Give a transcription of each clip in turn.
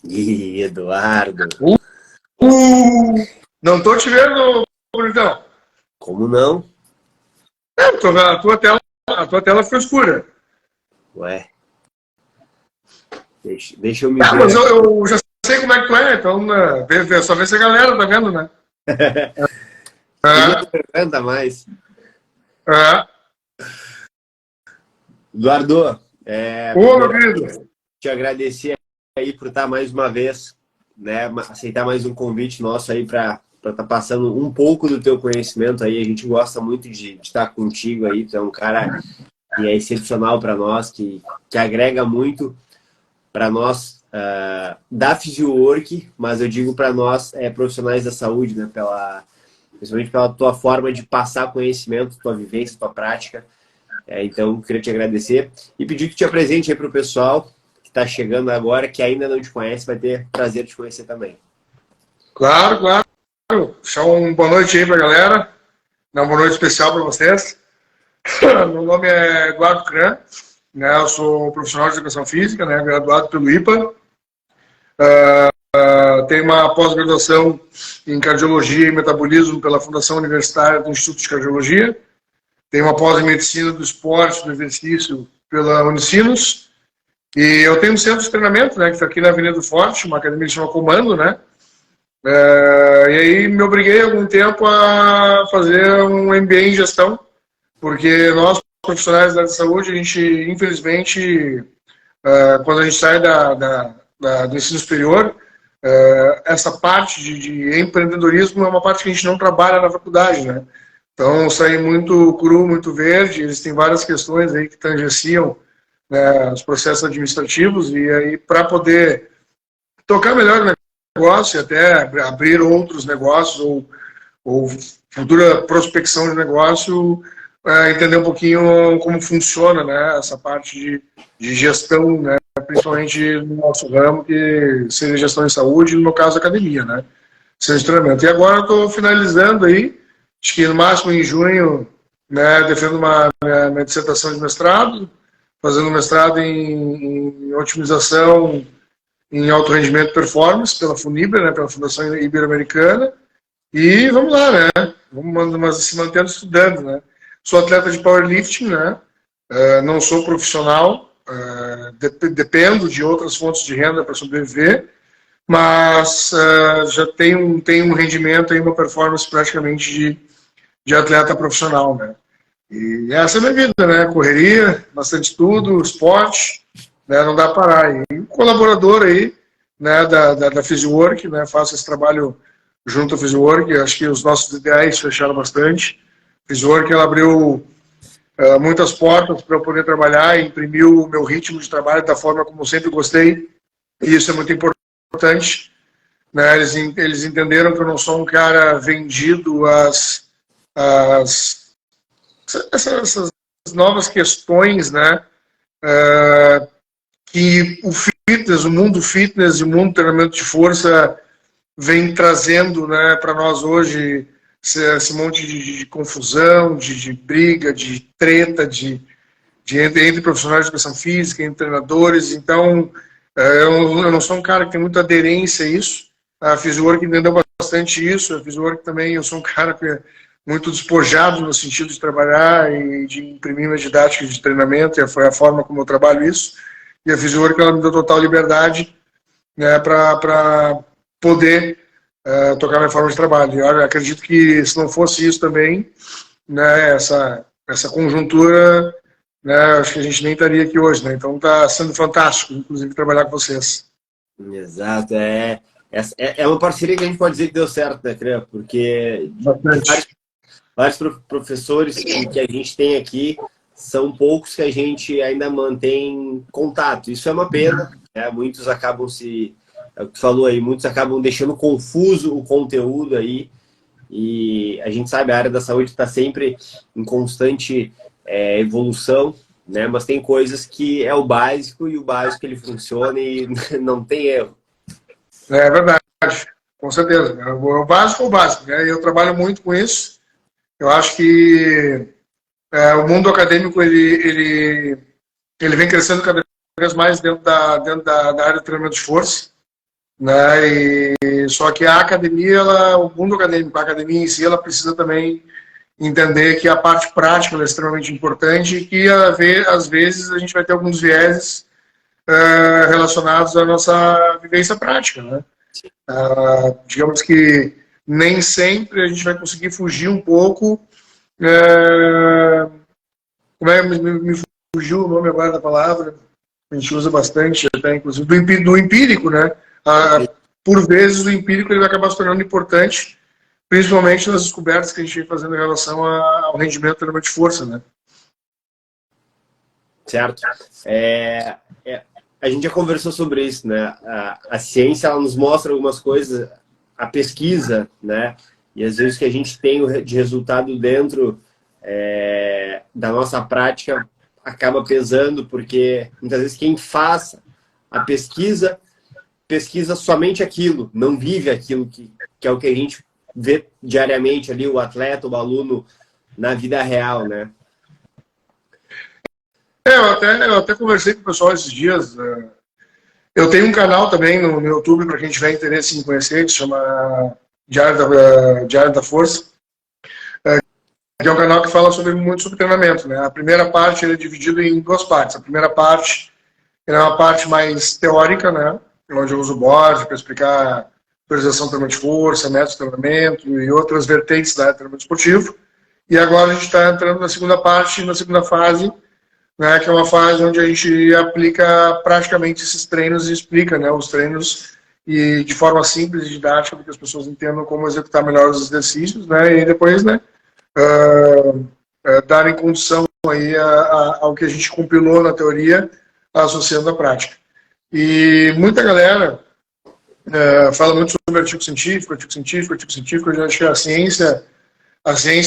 Ih, Eduardo. Uh, não tô te vendo, bonitão. Como não? A tua tela ficou escura. Ué, deixa eu me Ah, mas ver. eu já sei como é que tu é, então só vê se a galera tá vendo, né? Ninguém É, aguenta mais. é. Eduardo, Ô, meu primeiramente, querido. te agradecer aí por estar mais uma vez, né, aceitar mais um convite nosso aí para estar passando um pouco do teu conhecimento aí. A gente gosta muito de estar contigo aí. Tu é um cara que é excepcional para nós, que agrega muito para nós da Physiowork, mas eu digo para nós profissionais da saúde, né, principalmente pela tua forma de passar conhecimento, tua vivência, tua prática. Então, queria te agradecer e pedir que te apresente aí para o pessoal que está chegando agora, que ainda não te conhece, vai ter prazer de te conhecer também. Claro, claro. Deixar uma boa noite aí pra galera. Uma boa noite especial para vocês. Meu nome é Eduardo Cran, né? Eu sou profissional de educação física, né? Graduado pelo IPA. Tenho uma pós-graduação em cardiologia e metabolismo pela Fundação Universitária do Instituto de Cardiologia. Tenho uma pós em medicina do esporte, do exercício pela Unicinos. E eu tenho um centro de treinamento, né, que está aqui na Avenida do Forte, uma academia que se chama Comando, né? E aí me obriguei há algum tempo a fazer um MBA em gestão, porque nós, profissionais da área de saúde, a gente, infelizmente, quando a gente sai do ensino superior, essa parte de empreendedorismo é uma parte que a gente não trabalha na faculdade, né? Então, saí muito cru, muito verde, existem várias questões aí que tangenciam, né, os processos administrativos, e aí, para poder tocar melhor o negócio e até abrir outros negócios ou futura prospecção de negócio, entender um pouquinho como funciona, né, essa parte de gestão, né, principalmente no nosso ramo, que seria gestão em saúde, no meu caso, academia, né, centro de treinamento. E agora eu estou finalizando aí, acho que no máximo em junho, né, defendo minha dissertação de mestrado, fazendo mestrado em otimização em alto rendimento e performance pela Funibra, né, pela Fundação Ibero-Americana. E vamos lá, né? Vamos se mantendo estudando, né? Sou atleta de powerlifting, né? Não sou profissional, dependo de outras fontes de renda para sobreviver, mas já tenho um rendimento e uma performance praticamente de atleta profissional, né? E essa é a minha vida, né? Correria, bastante estudo, esporte, né? Não dá para parar. E colaborador aí, né, da Physiowork, né? Faço esse trabalho junto à Physiowork. Acho que os nossos ideais fecharam bastante. A Physiowork, ela abriu muitas portas para eu poder trabalhar e imprimiu o meu ritmo de trabalho da forma como eu sempre gostei. E isso é muito importante, né? Eles entenderam que eu não sou um cara vendido essas novas questões, né, que o mundo fitness e o mundo treinamento de força vem trazendo, né, para nós hoje, esse monte de confusão, de briga, de treta, entre profissionais de educação física, entre treinadores. Então, eu não sou um cara que tem muita aderência a isso. A Physiowork entendeu bastante isso. A Physiowork também, eu sou um cara que muito despojado no sentido de trabalhar e de imprimir minha didática de treinamento, e foi a forma como eu trabalho isso. E a Physiowork, ela me deu total liberdade, né, para poder tocar minha forma de trabalho. Eu acredito que se não fosse isso também, né, essa conjuntura, né, acho que a gente nem estaria aqui hoje, né? Então está sendo fantástico, inclusive, trabalhar com vocês. Exato, é uma parceria que a gente pode dizer que deu certo, né, Cria? Porque de Bastante. vários professores que a gente tem aqui, são poucos que a gente ainda mantém contato. Isso é uma pena, né? Muitos acabam é o que tu falou aí, muitos acabam deixando confuso o conteúdo aí, e a gente sabe, a área da saúde está sempre em constante evolução, né? Mas tem coisas que é o básico, e o básico ele funciona e não tem erro. É verdade, com certeza. O básico é o básico, né? Eu trabalho muito com isso. Eu acho que o mundo acadêmico ele vem crescendo cada vez mais dentro da área de treinamento de força. né? Só que a academia, o mundo acadêmico, a academia em si, ela precisa também entender que a parte prática é extremamente importante e que, às vezes, a gente vai ter alguns vieses relacionados à nossa vivência prática, né? Digamos que nem sempre a gente vai conseguir fugir um pouco. Como é me fugiu o nome agora da palavra? A gente usa bastante, até inclusive, do empírico, né? Por vezes, o empírico ele vai acabar se tornando importante, principalmente nas descobertas que a gente vem fazendo em relação ao rendimento do treinamento de força, né? Certo. A gente já conversou sobre isso, né? A ciência, ela nos mostra algumas coisas, a pesquisa, né? E às vezes o que a gente tem de resultado dentro da nossa prática acaba pesando, porque muitas vezes quem faz a pesquisa somente aquilo, não vive aquilo que é o que a gente vê diariamente ali, o atleta, o aluno, na vida real, né? Eu até conversei com o pessoal esses dias. Eu tenho um canal também no YouTube, para quem tiver interesse em conhecer, que se chama Diário da Força, que é um canal que fala muito sobre treinamento, né? A primeira parte ele é dividido em duas partes. A primeira parte é uma parte mais teórica, né? Onde eu uso o board para explicar priorização do treinamento de força, métodos de treinamento e outras vertentes da área de treinamento esportivo. E agora a gente está entrando na segunda parte, na segunda fase, né, que é uma fase onde a gente aplica praticamente esses treinos e explica, né, os treinos e de forma simples e didática para que as pessoas entendam como executar melhor os exercícios, né, e depois, né, darem condução aí ao que a gente compilou na teoria, associando à prática. E muita galera fala muito sobre artigo científico, eu acho que a ciência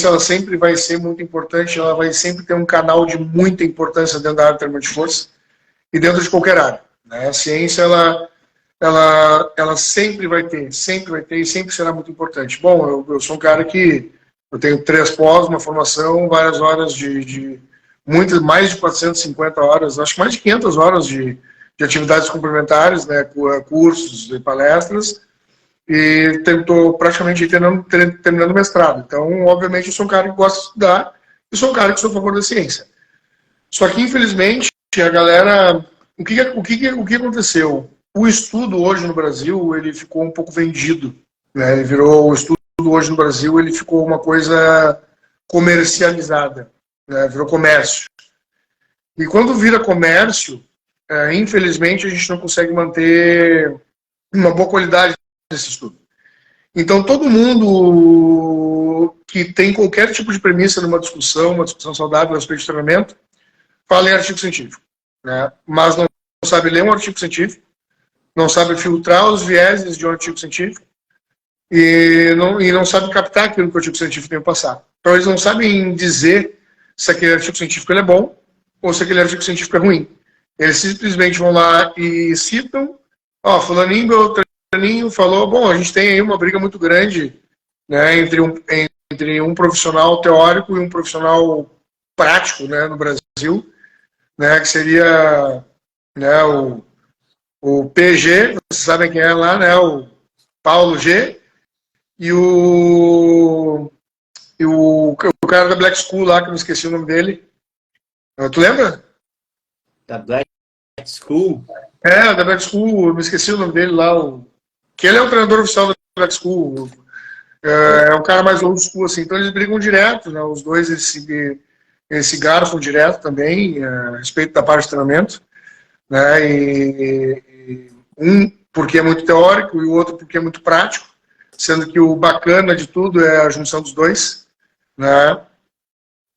ela sempre vai ser muito importante, ela vai sempre ter um canal de muita importância dentro da área de treinamento de força e dentro de qualquer área, né? A ciência, ela sempre vai ter e sempre será muito importante. Bom, eu sou um cara que eu tenho 3 pós, uma formação, várias horas mais de 450 horas, acho que mais de 500 horas de atividades complementares, né, cursos e palestras, e estou praticamente terminando o mestrado. Então, obviamente, eu sou um cara que gosta de estudar e sou um cara que sou a favor da ciência. Só que, infelizmente, a galera... O que aconteceu? O estudo hoje no Brasil, ele ficou um pouco vendido, né? O estudo hoje no Brasil, ele ficou uma coisa comercializada, né? Virou comércio. E quando vira comércio, infelizmente, a gente não consegue manter uma boa qualidade desse estudo. Então, todo mundo que tem qualquer tipo de premissa numa discussão, uma discussão saudável a respeito de treinamento, fala em artigo científico, né? Mas não sabe ler um artigo científico, não sabe filtrar os vieses de um artigo científico e não sabe captar aquilo que o artigo científico tem que passar. Então, eles não sabem dizer se aquele artigo científico é bom ou se aquele artigo científico é ruim. Eles simplesmente vão lá e citam, fulaninho, Beltraninho falou, bom, a gente tem aí uma briga muito grande, né, entre um profissional teórico e um profissional prático, né, no Brasil, né, que seria, né, o PG, vocês sabem quem é lá, né, o Paulo G, e o cara da Black School lá, que eu não esqueci o nome dele. Tu lembra? Da Black School? Da Black School, eu me esqueci o nome dele lá, que ele é o treinador oficial da Black School. É um cara mais old school, assim. Então eles brigam direto, né? Os dois eles se garfam direto também, a respeito da parte de treinamento, né? E um porque é muito teórico e o outro porque é muito prático, sendo que o bacana de tudo é a junção dos dois, né?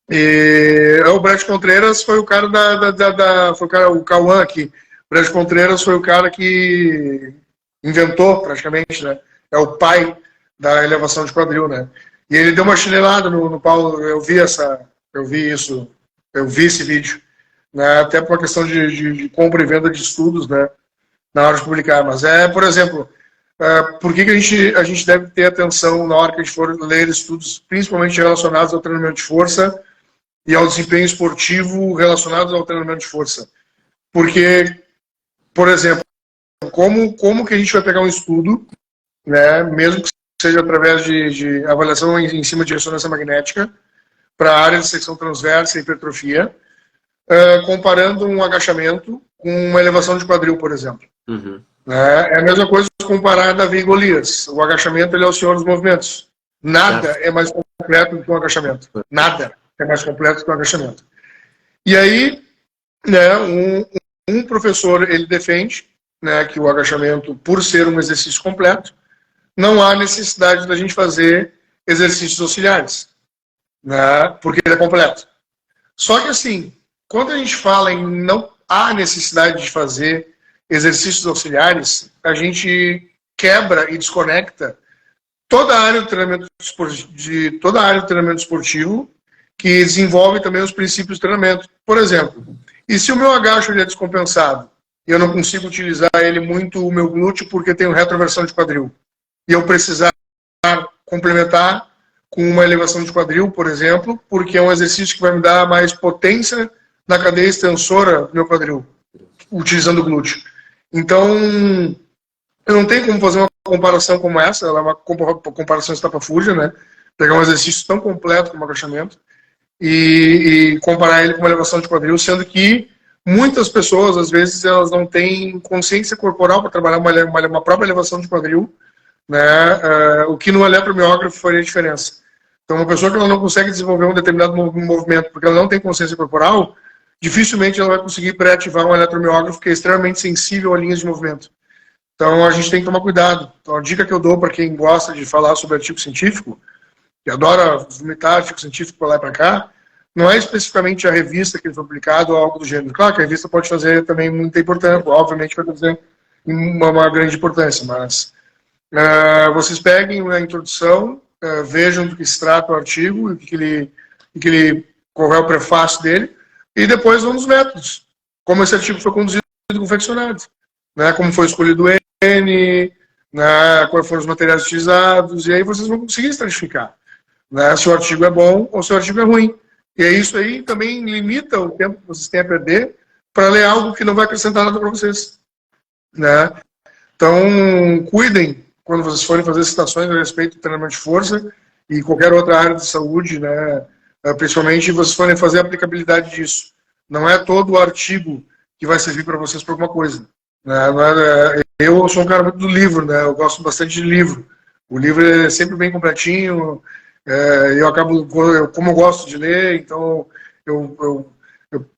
E o Brad Contreras foi o cara o Cauã aqui. O Brad Contreras foi o cara que inventou, praticamente, né? É o pai da elevação de quadril, né? E ele deu uma chinelada no Paulo, eu vi esse vídeo, né? Até por uma questão de compra e venda de estudos, né? Na hora de publicar. Mas por exemplo, por que a gente deve ter atenção na hora que a gente for ler estudos, principalmente relacionados ao treinamento de força e ao desempenho esportivo relacionados ao treinamento de força? Porque, por exemplo, como que a gente vai pegar um estudo, né, mesmo que seja através de avaliação em cima de ressonância magnética, para a área de secção transversa e hipertrofia, comparando um agachamento com uma elevação de quadril, por exemplo. Uhum. É a mesma coisa comparar Davi e Golias. O agachamento ele é o senhor dos movimentos. Nada é mais completo do que um agachamento. Nada é mais completo do que um agachamento. E aí, né, um professor ele defende, né, que o agachamento, por ser um exercício completo, não há necessidade da gente fazer exercícios auxiliares, né, porque ele é completo. Só que assim, quando a gente fala em não há necessidade de fazer exercícios auxiliares, a gente quebra e desconecta toda a área do treinamento esportivo, que desenvolve também os princípios do treinamento. Por exemplo, e se o meu agacho ele é descompensado e eu não consigo utilizar ele muito o meu glúteo porque tenho retroversão de quadril, e eu precisar complementar com uma elevação de quadril, por exemplo, porque é um exercício que vai me dar mais potência na cadeia extensora do meu quadril, utilizando o glúteo. Então, eu não tenho como fazer uma comparação como essa, ela é uma comparação estapafúrdia, né? Pegar um exercício tão completo como agachamento e comparar ele com uma elevação de quadril, sendo que muitas pessoas, às vezes, elas não têm consciência corporal para trabalhar uma própria elevação de quadril, né? O que no eletromiógrafo faria diferença. Então, uma pessoa que ela não consegue desenvolver um determinado movimento porque ela não tem consciência corporal, dificilmente ela vai conseguir pré-ativar um eletromiógrafo que é extremamente sensível a linhas de movimento. Então, a gente tem que tomar cuidado. Então, a dica que eu dou para quem gosta de falar sobre artigo científico, que adora vomitar artigo científico para lá e para cá, não é especificamente a revista que ele foi publicado ou algo do gênero. Claro que a revista pode fazer também muita importância, obviamente vai fazer uma grande importância, mas vocês peguem a introdução, vejam do que se trata o artigo, qual é o prefácio dele, e depois vão nos métodos. Como esse artigo foi conduzido e confeccionado, né? Como foi escolhido o N, né? Quais foram os materiais utilizados, e aí vocês vão conseguir estratificar, né? Se o artigo é bom ou se o artigo é ruim. E é isso aí também limita o tempo que vocês têm a perder para ler algo que não vai acrescentar nada para vocês, né? Então, cuidem quando vocês forem fazer citações a respeito do treinamento de força e qualquer outra área de saúde, né? Principalmente vocês forem fazer a aplicabilidade disso. Não é todo o artigo que vai servir para vocês para alguma coisa, né? Eu sou um cara muito do livro, né? Eu gosto bastante de livro. O livro é sempre bem completinho. Eu acabo, como eu gosto de ler, então eu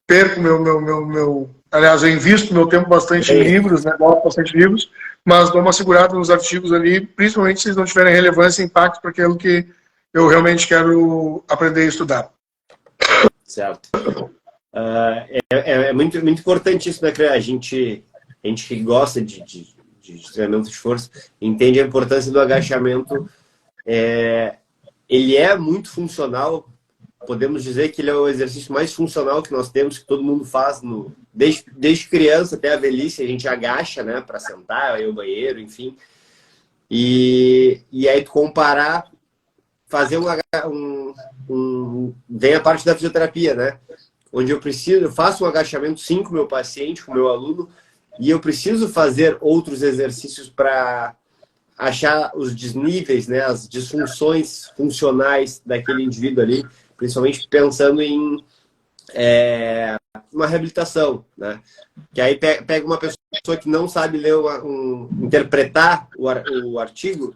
perco aliás, eu invisto meu tempo bastante em livros, né? Gosto bastante de livros, mas dou uma segurada nos artigos ali, principalmente se eles não tiverem relevância e impacto para aquilo que eu realmente quero aprender e estudar. Certo. É muito, muito importante isso, né? A gente que gosta de treinamento de força entende a importância do agachamento. Ele é muito funcional. Podemos dizer que ele é o exercício mais funcional que nós temos, que todo mundo faz desde criança até a velhice. A gente agacha, né, para sentar, ir ao banheiro, enfim. E aí tu comparar, fazer vem a parte da fisioterapia, né? Onde eu faço um agachamento sim com o meu paciente, com o meu aluno, e eu preciso fazer outros exercícios para achar os desníveis, né, as disfunções funcionais daquele indivíduo ali, principalmente pensando em uma reabilitação, né? Que aí pega uma pessoa que não sabe ler interpretar o artigo,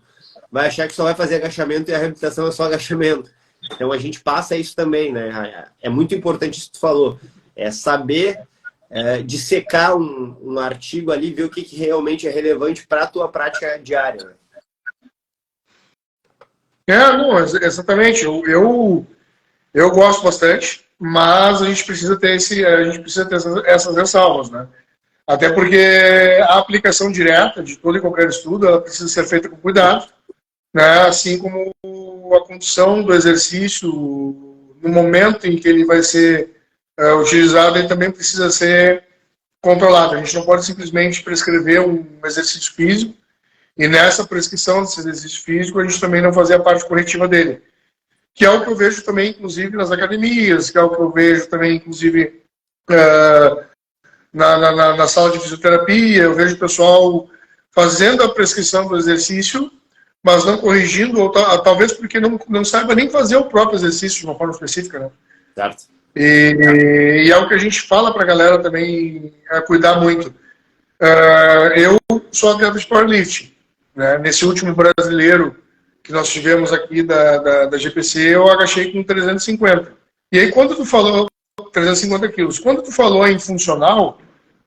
vai achar que só vai fazer agachamento e a reabilitação é só agachamento. Então a gente passa isso também, né? É muito importante isso que tu falou, saber dissecar um artigo ali, ver o que realmente é relevante para a tua prática diária, né? Não, exatamente. Eu gosto bastante, mas a gente precisa ter essas ressalvas, né? Até porque a aplicação direta de todo e qualquer estudo, ela precisa ser feita com cuidado, né? Assim como a condução do exercício no momento em que ele vai ser utilizado, ele também precisa ser controlado. A gente não pode simplesmente prescrever um exercício físico e nessa prescrição desse exercício físico a gente também não fazer a parte corretiva dele. Que é o que eu vejo também, inclusive, nas academias, que é o que eu vejo também, inclusive, na sala de fisioterapia, eu vejo o pessoal fazendo a prescrição do exercício, mas não corrigindo, ou talvez porque não saiba nem fazer o próprio exercício de uma forma específica, né? Certo. E é o que a gente fala para a galera também cuidar muito. Eu sou atleta de powerlifting, né? Nesse último brasileiro que nós tivemos aqui da GPC, eu agachei com 350. E aí, quando tu falou 350 quilos, quando tu falou em funcional,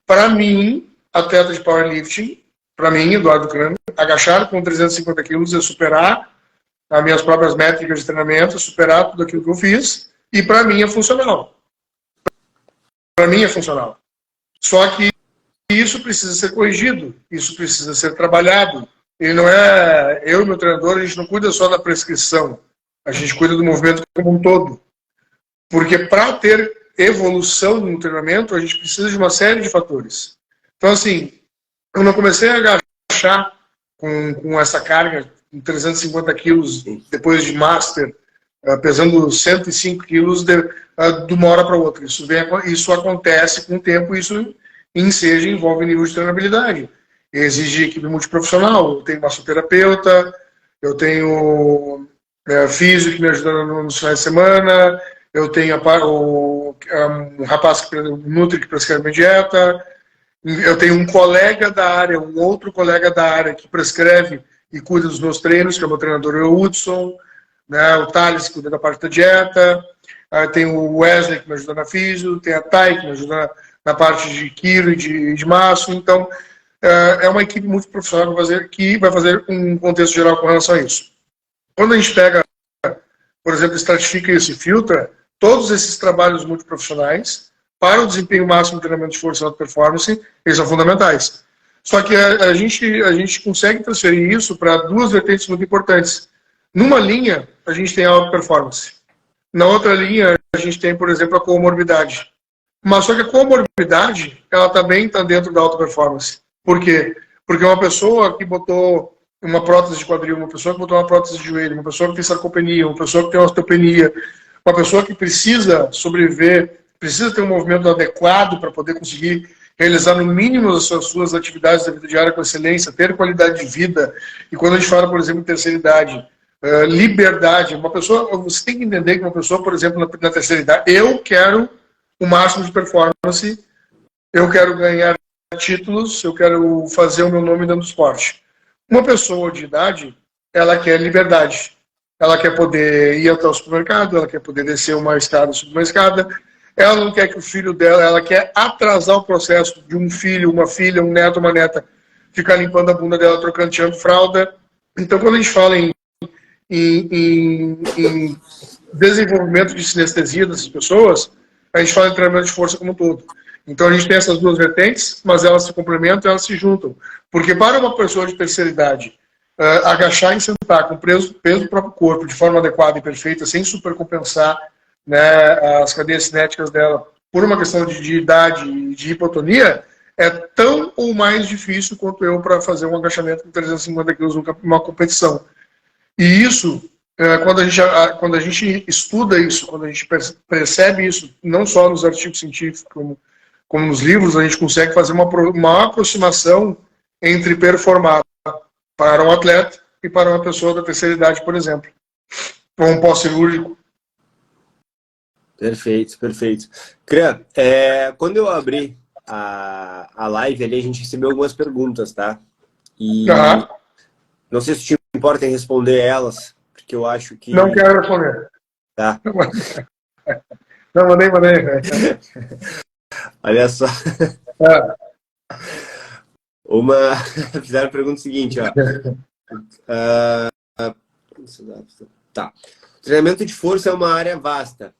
para mim, atleta de powerlifting, para mim, Eduardo Crânio, agachar com 350 quilos é superar as minhas próprias métricas de treinamento, superar tudo aquilo que eu fiz, e para mim é funcional. Para mim é funcional. Só que isso precisa ser corrigido, isso precisa ser trabalhado. E não é... Eu e meu treinador, a gente não cuida só da prescrição, a gente cuida do movimento como um todo. Porque para ter evolução no treinamento, a gente precisa de uma série de fatores. Então, assim, quando eu comecei a agachar com essa carga, com 350 quilos, depois de Master, pesando 105 quilos de uma hora para outra. Isso acontece com o tempo, isso envolve nível de treinabilidade. Exige equipe multiprofissional. Eu tenho massoterapeuta, eu tenho físico que me ajuda nos finais de semana, eu tenho um rapaz que nutre, que prescreve minha dieta, eu tenho um colega da área, um outro colega da área que prescreve e cuida dos meus treinos, que é o meu treinador, o Hudson, né, o Thales, que cuida da parte da dieta, tem o Wesley, que me ajuda na físio, tem a Thay, que me ajuda na parte de quilo e de maço. Então, é uma equipe multiprofissional que vai fazer um contexto geral com relação a isso. Quando a gente pega, por exemplo, estratifica isso e filtra, todos esses trabalhos multiprofissionais, para o desempenho máximo do treinamento de força e alta performance, eles são fundamentais. Só que a gente consegue transferir isso para duas vertentes muito importantes. Numa linha, a gente tem a alta performance. Na outra linha, a gente tem, por exemplo, a comorbidade. Mas só que a comorbidade, ela também está dentro da alta performance. Por quê? Porque uma pessoa que botou uma prótese de quadril, uma pessoa que botou uma prótese de joelho, uma pessoa que tem sarcopenia, uma pessoa que tem osteopenia, uma pessoa que precisa sobreviver, precisa ter um movimento adequado para poder conseguir realizar no mínimo as suas atividades da vida diária com excelência, ter qualidade de vida. E quando a gente fala, por exemplo, em terceira idade, liberdade, uma pessoa, você tem que entender que uma pessoa, por exemplo, na terceira idade, eu quero o máximo de performance, eu quero ganhar títulos, eu quero fazer o meu nome dentro do esporte. Uma pessoa de idade, ela quer liberdade. Ela quer poder ir até o supermercado, ela quer poder descer uma escada, subir uma escada. Ela não quer que o filho dela, ela quer atrasar o processo de um filho, uma filha, um neto, uma neta, ficar limpando a bunda dela, trocando, tirando fralda. Então, quando a gente fala em desenvolvimento de sinestesia dessas pessoas, a gente fala em treinamento de força como um todo. Então, a gente tem essas duas vertentes, mas elas se complementam, elas se juntam. Porque para uma pessoa de terceira idade, agachar e sentar com o peso do próprio corpo de forma adequada e perfeita, sem supercompensar, né, as cadeias cinéticas dela, por uma questão de idade e de hipotonia, é tão ou mais difícil quanto eu para fazer um agachamento com 350 quilos numa competição. E isso, quando a gente estuda isso, quando a gente percebe isso, não só nos artigos científicos, como nos livros, a gente consegue fazer uma aproximação entre performar para um atleta e para uma pessoa da terceira idade, por exemplo, com um pós-cirúrgico. Perfeito, perfeito. Cran, quando eu abri a live ali, a gente recebeu algumas perguntas, tá? E não sei se te importa em responder elas, porque eu acho que... Não quero responder. Tá. Não, mandei. Olha só. Fizeram a pergunta seguinte, ó. Tá. O treinamento de força é uma área vasta.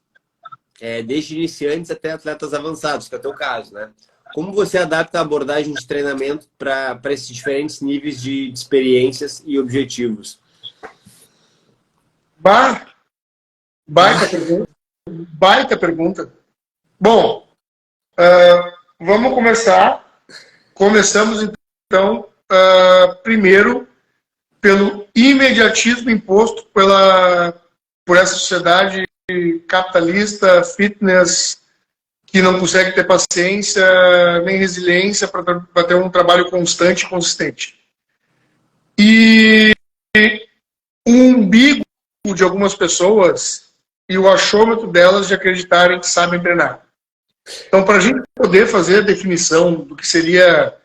Desde iniciantes até atletas avançados, que é o teu caso, né? Como você adapta a abordagem de treinamento para esses diferentes níveis de experiências e objetivos? Baita pergunta. Bom, vamos começar. Começamos, então, primeiro, pelo imediatismo imposto por essa sociedade capitalista, fitness, que não consegue ter paciência nem resiliência para ter um trabalho constante e consistente. E o umbigo de algumas pessoas e o achômetro delas de acreditarem que sabem treinar. Então, para a gente poder fazer a definição do que seria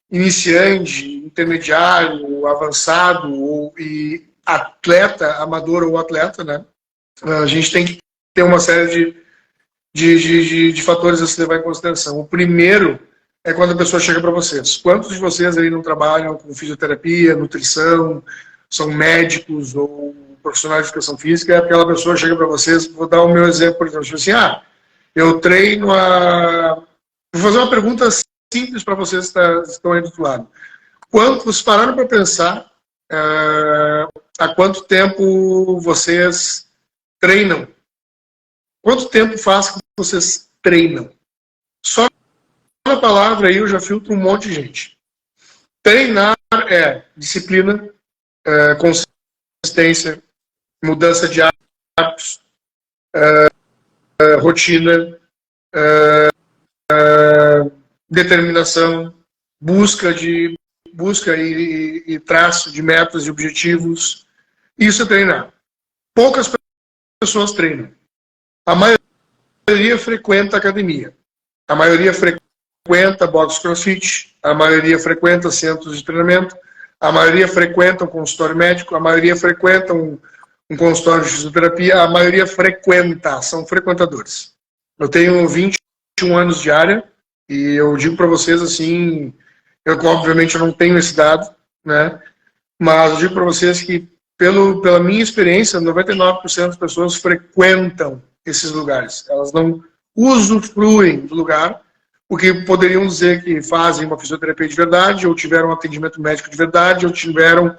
iniciante, intermediário, avançado e atleta, amador ou atleta, né? A gente tem que ter uma série de fatores a se levar em consideração. O primeiro é quando a pessoa chega para vocês. Quantos de vocês aí não trabalham com fisioterapia, nutrição, são médicos ou profissionais de educação física? É aquela pessoa chega para vocês, vou dar o meu exemplo, por exemplo, assim, eu treino a... Vou fazer uma pergunta simples para vocês que estão aí do outro lado. Vocês pararam para pensar há quanto tempo vocês treinam? Quanto tempo faz que vocês treinam? Só na palavra aí eu já filtro um monte de gente. Treinar é disciplina, consistência, mudança de hábitos, rotina, determinação, busca e traço de metas e objetivos. Isso é treinar. Poucas pessoas treinam. A maioria frequenta academia. A maioria frequenta box crossfit. A maioria frequenta centros de treinamento. A maioria frequenta um consultório médico. A maioria frequenta um consultório de fisioterapia. A maioria são frequentadores. Eu tenho 21 anos de área e eu digo para vocês assim, obviamente eu não tenho esse dado, né? Mas eu digo para vocês que pela minha experiência, 99% das pessoas frequentam esses lugares. Elas não usufruem do lugar, porque poderiam dizer que fazem uma fisioterapia de verdade, ou tiveram um atendimento médico de verdade, ou tiveram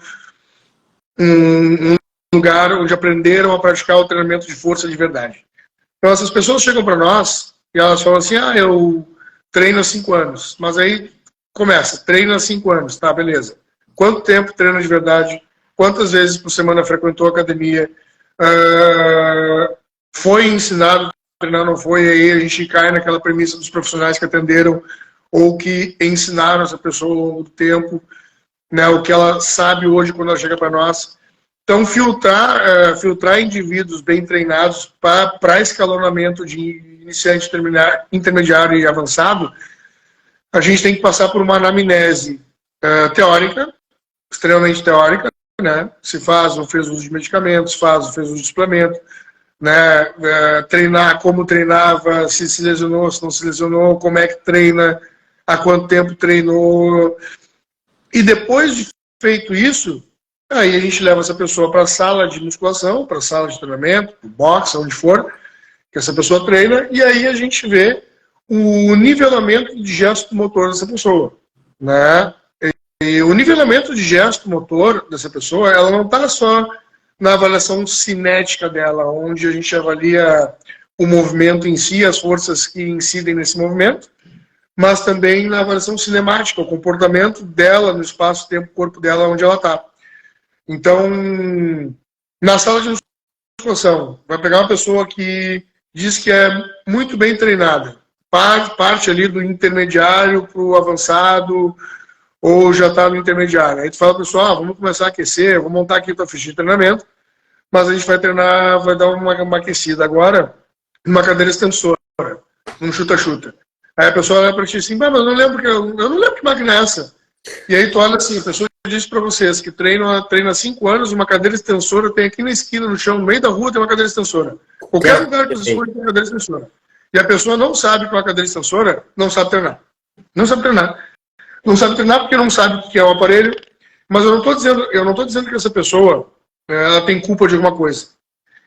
um lugar onde aprenderam a praticar o treinamento de força de verdade. Então essas pessoas chegam para nós e elas falam assim, eu treino há 5 anos. Mas aí começa, treino há 5 anos, tá, beleza. Quanto tempo treina de verdade? Quantas vezes por semana frequentou a academia? Foi ensinado a treinar, não foi? Aí a gente cai naquela premissa dos profissionais que atenderam ou que ensinaram essa pessoa ao longo do tempo, né, o que ela sabe hoje quando ela chega para nós. Então, filtrar indivíduos bem treinados para escalonamento de iniciante, intermediário e avançado, a gente tem que passar por uma anamnese teórica, extremamente teórica, né? Se fez uso de medicamentos, fez uso de suplemento, né? Treinar, como treinava, se lesionou, se não se lesionou, como é que treina, há quanto tempo treinou. E depois de feito isso, aí a gente leva essa pessoa para a sala de musculação, para a sala de treinamento, para o boxe, onde for, que essa pessoa treina, e aí a gente vê o nivelamento de gesto motor dessa pessoa, né? E o nivelamento de gesto motor dessa pessoa, ela não está só na avaliação cinética dela, onde a gente avalia o movimento em si, as forças que incidem nesse movimento, mas também na avaliação cinemática, o comportamento dela no espaço-tempo, corpo dela, onde ela está. Então, na sala de musculação, vai pegar uma pessoa que diz que é muito bem treinada, parte ali do intermediário para o avançado, ou já está no intermediário. Aí tu fala, pessoal, vamos começar a aquecer, vou montar aqui a tua ficha de treinamento, mas a gente vai treinar, vai dar uma aquecida agora, numa cadeira extensora, num chuta-chuta. Aí a pessoa olha para ti assim, mas eu não lembro que máquina é essa. E aí tu olha assim, a pessoa disse para vocês que treina há 5 anos, uma cadeira extensora tem aqui na esquina, no chão, no meio da rua tem uma cadeira extensora. Qualquer lugar que vocês forem tem uma cadeira extensora. E a pessoa não sabe que uma cadeira extensora não sabe treinar. Não sabe treinar. Não sabe treinar porque não sabe o que é o aparelho. Mas eu não estou dizendo que essa pessoa ela tem culpa de alguma coisa.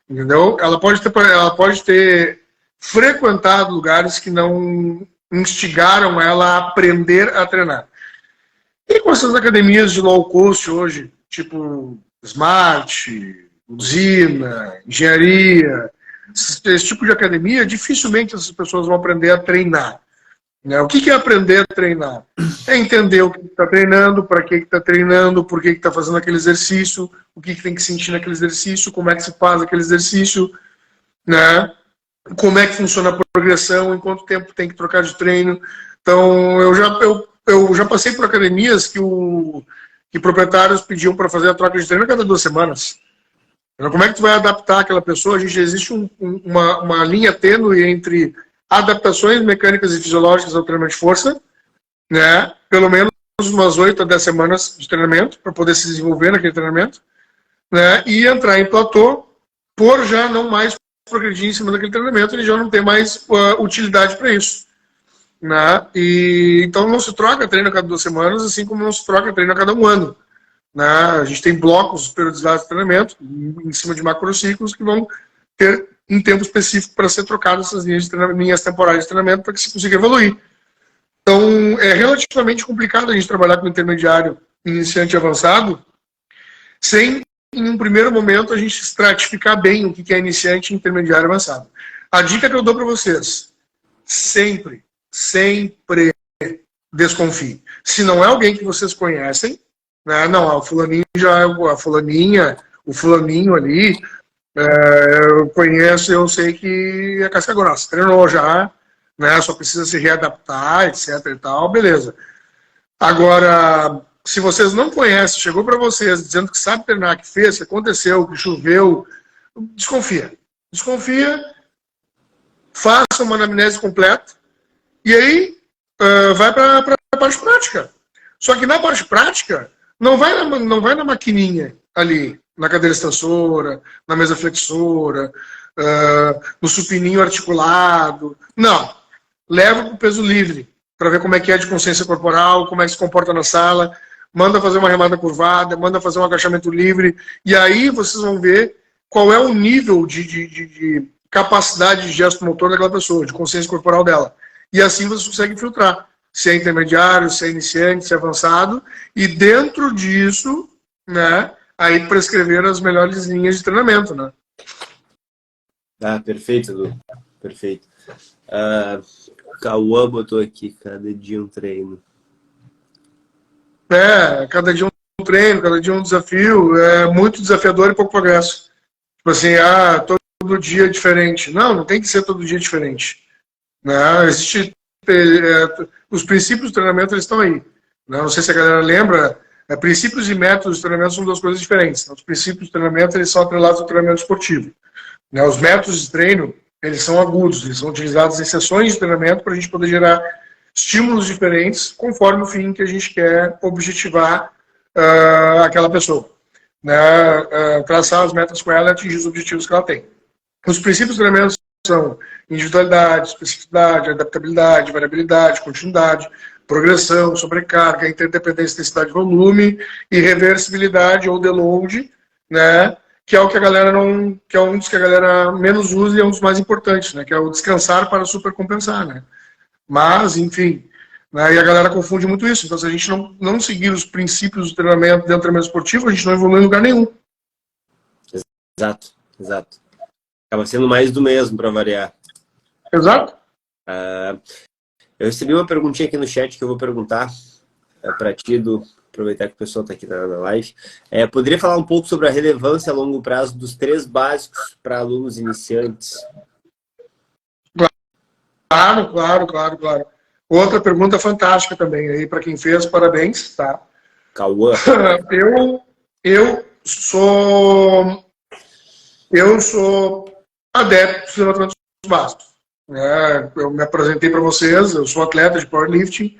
Entendeu? Ela pode ter frequentado lugares que não instigaram ela a aprender a treinar. E com essas academias de low cost hoje, tipo Smart, Usina, Engenharia, esse tipo de academia, dificilmente essas pessoas vão aprender a treinar. O que é aprender a treinar? É entender o que está treinando, para que está treinando, por que está fazendo aquele exercício, o que tem que sentir naquele exercício, como é que se faz aquele exercício, né? como é que funciona a progressão, em quanto tempo tem que trocar de treino. Então, eu já passei por academias que proprietários pediam para fazer a troca de treino a cada 2 semanas. Então, como é que tu vai adaptar aquela pessoa? Existe uma linha tênue entre adaptações mecânicas e fisiológicas ao treinamento de força, né? Pelo menos umas 8 a 10 semanas de treinamento, para poder se desenvolver naquele treinamento, né? E entrar em platô, por já não mais progredir em cima daquele treinamento, ele já não tem mais utilidade para isso. Né? E, então não se troca treino a cada 2 semanas, assim como não se troca treino a cada 1 ano. Né? A gente tem blocos periodizados de treinamento, em cima de macrociclos, que vão ter um tempo específico para ser trocado essas linhas temporais de treinamento para que se consiga evoluir. Então, é relativamente complicado a gente trabalhar com intermediário, iniciante e avançado, sem, em um primeiro momento, a gente estratificar bem o que é iniciante, intermediário e avançado. A dica que eu dou para vocês, sempre desconfie. Se não é alguém que vocês conhecem, né, não, o fulaninho já é a fulaninha, o fulaninho ali, eu conheço, eu sei que é casca grossa, treinou já, né, só precisa se readaptar, etc e tal, beleza. Agora, se vocês não conhecem, chegou para vocês dizendo que sabe treinar, que fez, que aconteceu, que choveu, desconfia. Desconfia, faça uma anamnese completa e aí vai para a parte prática. Só que na parte prática, não vai na maquininha ali, na cadeira extensora, na mesa flexora, no supininho articulado. Não. Leva para o peso livre, para ver como é que é de consciência corporal, como é que se comporta na sala, manda fazer uma remada curvada, manda fazer um agachamento livre, e aí vocês vão ver qual é o nível de capacidade de gesto motor daquela pessoa, de consciência corporal dela. E assim vocês conseguem filtrar se é intermediário, se é iniciante, se é avançado, e dentro disso, né, aí prescrever as melhores linhas de treinamento, né? Ah, perfeito, Edu. Perfeito. Cauã botou aqui, cada dia um treino. Cada dia um treino, cada dia um desafio, é muito desafiador e pouco progresso. Tipo assim, todo dia é diferente. Não tem que ser todo dia diferente. Né? Existe, os princípios do treinamento eles estão aí. Não sei se a galera lembra, princípios e métodos de treinamento são 2 coisas diferentes. Os princípios do treinamento eles são atrelados ao treinamento esportivo. Né? Os métodos de treino eles são agudos, eles são utilizados em sessões de treinamento para a gente poder gerar estímulos diferentes conforme o fim que a gente quer objetivar aquela pessoa. Né? Traçar as metas com ela e atingir os objetivos que ela tem. Os princípios de treinamento são individualidade, especificidade, adaptabilidade, variabilidade, continuidade, progressão, sobrecarga, interdependência, intensidade, volume e reversibilidade ou deload, né? Que é o que a galera não, que é um dos que a galera menos usa e é um dos mais importantes, né? Que é o descansar para supercompensar, né? Mas, enfim, né? E a galera confunde muito isso. Então, se a gente não seguir os princípios do treinamento dentro do treinamento esportivo, a gente não evolui em lugar nenhum. Exato. Acaba sendo mais do mesmo, para variar. Exato. Eu recebi uma perguntinha aqui no chat que eu vou perguntar para ti, Edu. Aproveitar que o pessoal está aqui na live. Poderia falar um pouco sobre a relevância a longo prazo dos 3 básicos para alunos iniciantes? Claro. Outra pergunta fantástica também aí para quem fez, parabéns, tá? Cauã. Eu sou adepto dos levantamentos básicos. Eu me apresentei para vocês, eu sou atleta de powerlifting,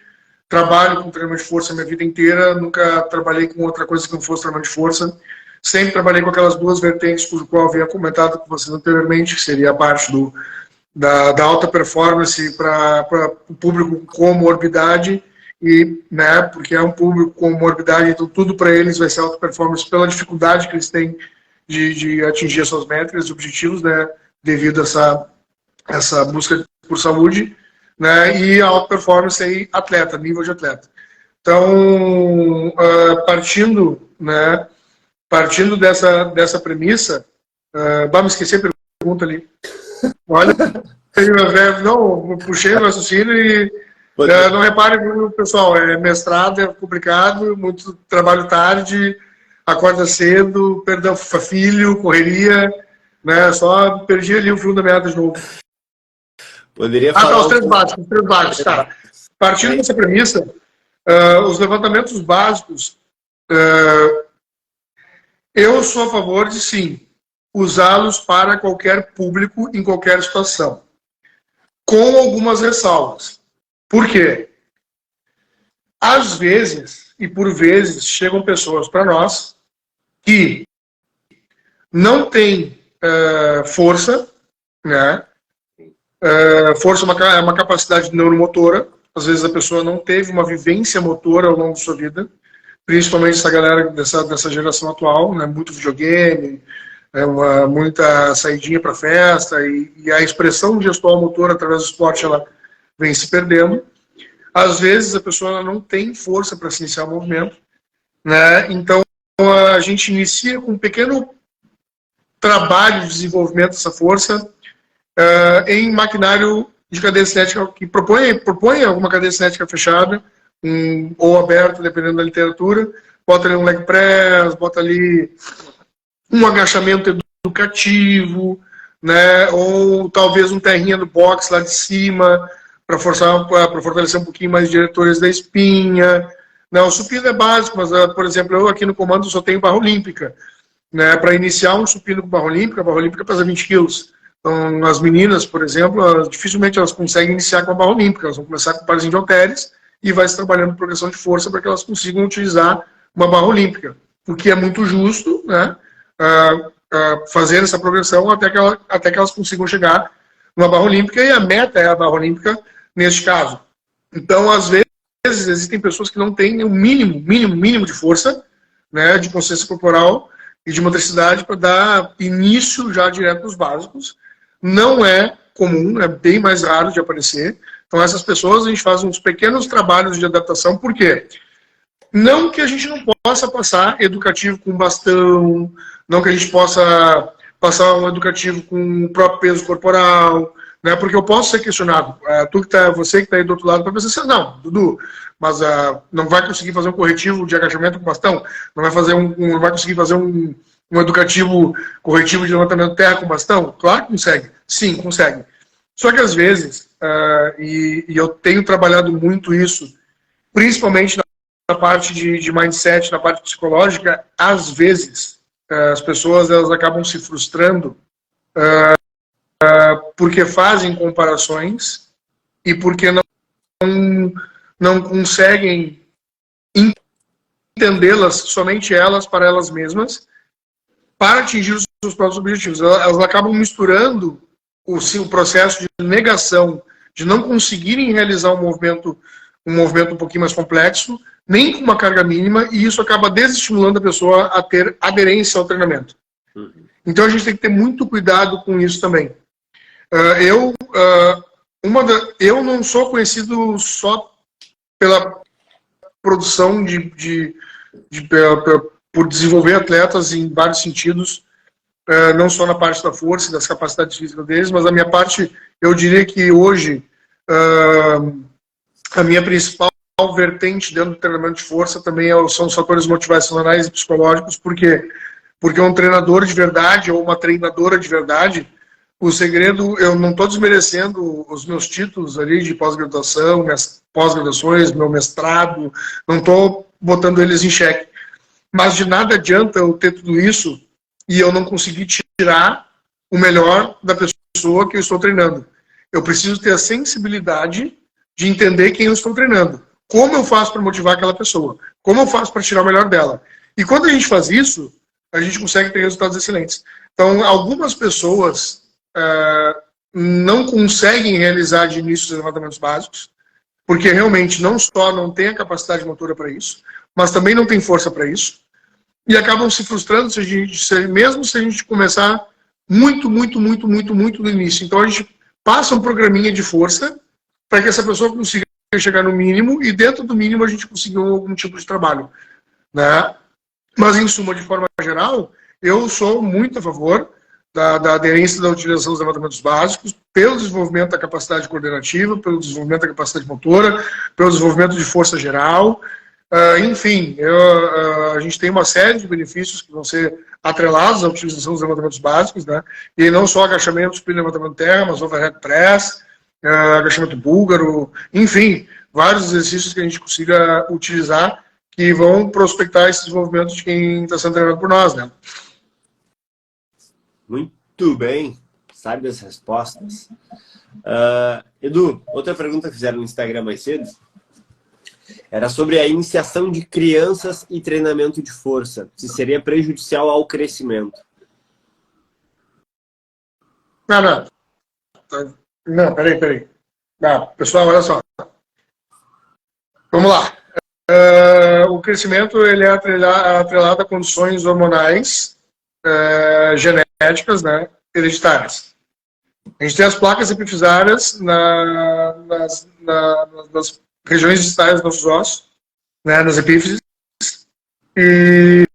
trabalho com treinamento de força a minha vida inteira, nunca trabalhei com outra coisa que não fosse treinamento de força. Sempre trabalhei com aquelas 2 vertentes, cujo qual eu havia comentado com vocês anteriormente, que seria a parte da alta performance para o público com comorbidade, e, né, porque é um público com comorbidade, então tudo para eles vai ser alta performance pela dificuldade que eles têm de atingir as suas métricas e objetivos, né, devido a essa busca por saúde. Né, e a alta performance aí, atleta, nível de atleta. Então, partindo dessa premissa, me esqueci a pergunta ali. Olha, não, puxei o raciocínio e não repare, pessoal, mestrado é complicado, muito trabalho tarde, acorda cedo, filho, correria, né, só perdi ali o fio da meada de novo. Poderia Tá, falar os três básicos, tá. Partindo dessa premissa, os levantamentos básicos, eu sou a favor de, sim, usá-los para qualquer público, em qualquer situação. Com algumas ressalvas. Por quê? Às vezes, e por vezes, chegam pessoas para nós que não têm força, né? Força é uma capacidade neuromotora. Às vezes a pessoa não teve uma vivência motora ao longo da sua vida, principalmente essa galera dessa geração atual, né? Muito videogame, muita saidinha para festa, e a expressão gestual motora através do esporte ela vem se perdendo. Às vezes a pessoa não tem força para se iniciar o movimento, né? Então a gente inicia com um pequeno trabalho de desenvolvimento dessa força em maquinário de cadeia cinética que propõe alguma cadeia cinética fechada ou aberta, dependendo da literatura. Bota ali um leg press, bota ali um agachamento educativo, né? Ou talvez um terrinha do box lá de cima, para fortalecer um pouquinho mais os diretores da espinha. Né? O supino é básico, mas, por exemplo, eu aqui no comando só tenho barra olímpica. Né? Para iniciar um supino com barra olímpica pesa 20 quilos. Então, as meninas, por exemplo, dificilmente elas conseguem iniciar com a barra olímpica. Elas vão começar com um parzinho de halteres e vai se trabalhando progressão de força para que elas consigam utilizar uma barra olímpica. O que é muito justo, né? Fazer essa progressão até que elas consigam chegar numa barra olímpica, e a meta é a barra olímpica neste caso. Então, às vezes, existem pessoas que não têm o mínimo de força, né, de consciência corporal e de motricidade para dar início já direto nos básicos. Não é comum, é bem mais raro de aparecer. Então, essas pessoas, a gente faz uns pequenos trabalhos de adaptação. Por quê? Não que a gente não possa passar educativo com bastão, não que a gente possa passar um educativo com o próprio peso corporal, né? Porque eu posso ser questionado. Você que está aí do outro lado, vai pensar assim, não, Dudu, mas não vai conseguir fazer um corretivo de agachamento com bastão? Não vai conseguir fazer um educativo corretivo de levantamento de terra com bastão? Claro que consegue. Sim, consegue. Só que às vezes, e eu tenho trabalhado muito isso, principalmente na parte de mindset, na parte psicológica, às vezes as pessoas elas acabam se frustrando porque fazem comparações e porque não conseguem entendê-las, somente elas, para elas mesmas, para atingir os seus próprios objetivos. Elas acabam misturando o processo de negação, de não conseguirem realizar um movimento um pouquinho mais complexo, nem com uma carga mínima, e isso acaba desestimulando a pessoa a ter aderência ao treinamento. Então a gente tem que ter muito cuidado com isso também. Eu não sou conhecido só pela produção por desenvolver atletas em vários sentidos, não só na parte da força e das capacidades físicas deles, mas a minha parte, eu diria que hoje a minha principal vertente dentro do treinamento de força também são os fatores motivacionais e psicológicos, porque um treinador de verdade ou uma treinadora de verdade, o segredo, eu não estou desmerecendo os meus títulos ali de pós-graduação, minhas pós-graduações, meu mestrado, não estou botando eles em xeque. Mas de nada adianta eu ter tudo isso e eu não conseguir tirar o melhor da pessoa que eu estou treinando. Eu preciso ter a sensibilidade de entender quem eu estou treinando. Como eu faço para motivar aquela pessoa? Como eu faço para tirar o melhor dela? E quando a gente faz isso, a gente consegue ter resultados excelentes. Então, algumas pessoas não conseguem realizar de início os levantamentos básicos, porque realmente não só não tem a capacidade motora para isso, mas também não tem força para isso, e acabam se frustrando mesmo se a gente começar muito no início. Então, a gente passa um programinha de força para que essa pessoa consiga chegar no mínimo, e dentro do mínimo a gente conseguir algum tipo de trabalho, né? Mas, em suma, de forma geral, eu sou muito a favor da aderência da utilização dos levantamentos básicos, pelo desenvolvimento da capacidade coordenativa, pelo desenvolvimento da capacidade motora, pelo desenvolvimento de força geral. Enfim, a gente tem uma série de benefícios que vão ser atrelados à utilização dos levantamentos básicos, né? E não só agachamento, supino, levantamento de terra, mas overhead press, agachamento búlgaro, enfim, vários exercícios que a gente consiga utilizar que vão prospectar esse desenvolvimento de quem está sendo treinado por nós, né? Muito bem, sabe das respostas. Edu, outra pergunta que fizeram no Instagram mais cedo era sobre a iniciação de crianças e treinamento de força, se seria prejudicial ao crescimento. Não, peraí. Não, pessoal, olha só. Vamos lá. O crescimento ele é atrelado a condições hormonais, genéticas, né, hereditárias. A gente tem as placas epifisárias nas regiões distais dos nossos ossos, né, nas epífises, e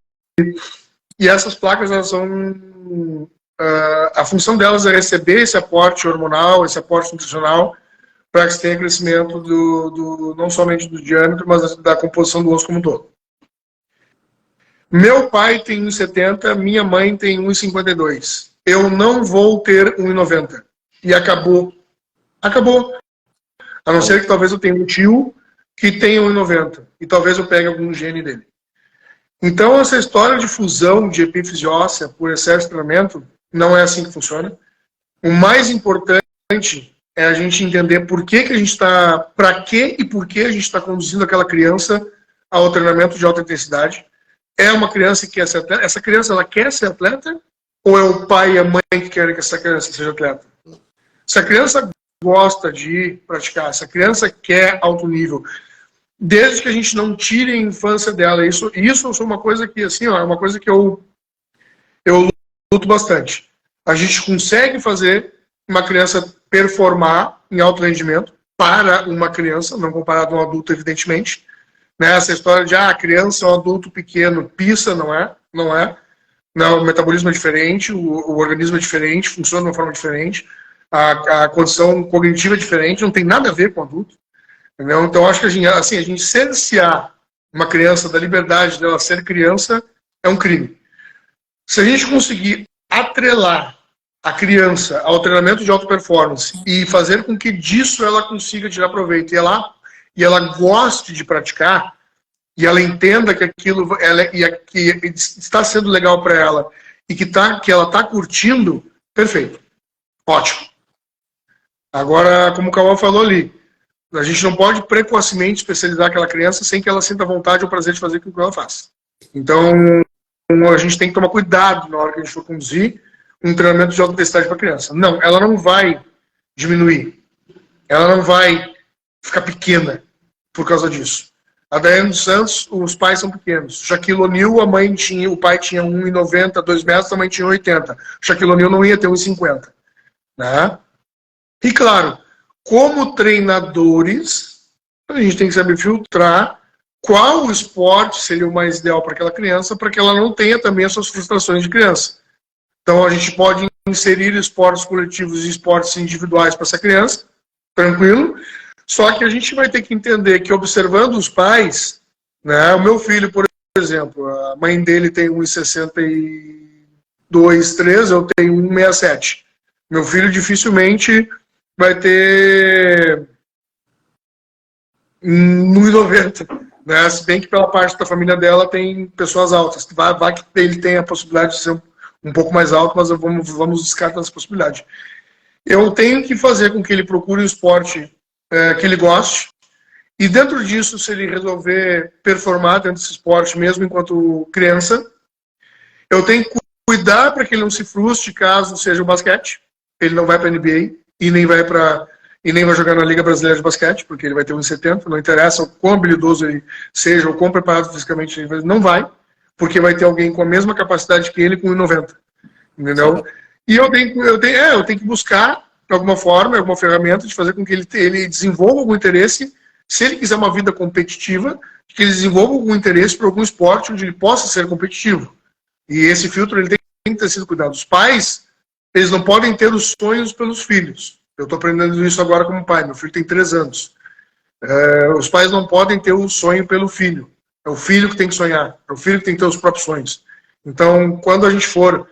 essas placas, elas são... a função delas é receber esse aporte hormonal, esse aporte nutricional, para que se tenha crescimento não somente do diâmetro, mas da composição do osso como um todo. Meu pai tem 1,70, minha mãe tem 1,52. Eu não vou ter 1,90. E acabou. Acabou. A não ser que talvez eu tenha um tio que tenha 1,90. E talvez eu pegue algum gene dele. Então, essa história de fusão de epífise óssea por excesso de treinamento não é assim que funciona. O mais importante é a gente entender por que a gente está, para que e por que a gente está conduzindo aquela criança ao treinamento de alta intensidade. É uma criança que quer ser atleta? Essa criança, ela quer ser atleta? Ou é o pai e a mãe que querem que essa criança seja atleta? Se a criança gosta de praticar, se a criança quer alto nível, desde que a gente não tire a infância dela, isso é uma coisa que, assim, ó, é uma coisa que eu luto bastante. A gente consegue fazer uma criança performar em alto rendimento para uma criança, não comparado a um adulto, evidentemente. Né? Essa história de a criança é um adulto pequeno, pisa, não é. Não, o metabolismo é diferente, o organismo é diferente, funciona de uma forma diferente, a condição cognitiva é diferente, não tem nada a ver com o adulto. Entendeu? Então, acho que a gente cercear uma criança da liberdade dela ser criança é um crime. Se a gente conseguir atrelar a criança ao treinamento de alta performance e fazer com que disso ela consiga tirar proveito e ela goste de praticar e ela entenda que aquilo que está sendo legal para ela e que ela está curtindo, perfeito, ótimo. Agora, como o Cauã falou ali, a gente não pode precocemente especializar aquela criança sem que ela sinta vontade ou prazer de fazer aquilo que ela faz. Então, a gente tem que tomar cuidado na hora que a gente for conduzir um treinamento de alta intensidade para a criança. Não, ela não vai diminuir. Ela não vai ficar pequena por causa disso. A Daiane dos Santos, os pais são pequenos. Shaquille O'Neal, o pai tinha 1,90, 2 metros, a mãe tinha 1,80. Shaquille O'Neal não ia ter 1,50. Né? E claro, como treinadores, a gente tem que saber filtrar qual esporte seria o mais ideal para aquela criança, para que ela não tenha também as suas frustrações de criança. Então, a gente pode inserir esportes coletivos e esportes individuais para essa criança, tranquilo. Só que a gente vai ter que entender que, observando os pais, né, o meu filho, por exemplo, a mãe dele tem 1,62, 3, eu tenho 1,67. Meu filho dificilmente vai ter 1,90. Né? Se bem que pela parte da família dela tem pessoas altas. Vai que ele tem a possibilidade de ser um pouco mais alto, mas vamos descartar essa possibilidade. Eu tenho que fazer com que ele procure um esporte que ele goste, e dentro disso, se ele resolver performar dentro desse esporte, mesmo enquanto criança, eu tenho que cuidar para que ele não se frustre caso seja o basquete. Ele não vai para a NBA e nem vai jogar na Liga Brasileira de Basquete, porque ele vai ter 1,70, não interessa o quão habilidoso ele seja, ou quão preparado fisicamente ele não vai, porque vai ter alguém com a mesma capacidade que ele com 1,90. Entendeu? E eu tenho que buscar, de alguma forma, alguma ferramenta de fazer com que ele desenvolva algum interesse, se ele quiser uma vida competitiva, que ele desenvolva algum interesse por algum esporte onde ele possa ser competitivo. E esse filtro ele tem que ter sido cuidado. Os pais, eles não podem ter os sonhos pelos filhos. Eu estou aprendendo isso agora como pai. Meu filho tem 3 anos. Os pais não podem ter o sonho pelo filho. É o filho que tem que sonhar. É o filho que tem que ter os próprios sonhos. Então, quando a gente for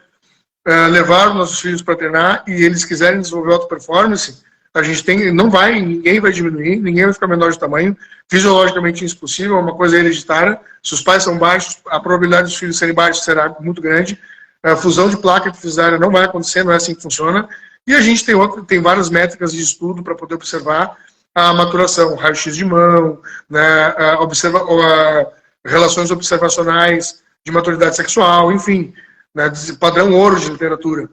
levar os nossos filhos para treinar e eles quiserem desenvolver alta performance, A gente tem, ninguém vai diminuir, ninguém vai ficar menor de tamanho. Fisiologicamente isso é possível, é uma coisa hereditária. Se os pais são baixos, a probabilidade dos filhos serem baixos será muito grande. A fusão de placa epifisária não vai acontecer, não é assim que funciona. E a gente tem várias métricas de estudo para poder observar a maturação, raio-x de mão, né, relações observacionais de maturidade sexual, enfim, né, padrão ouro de literatura.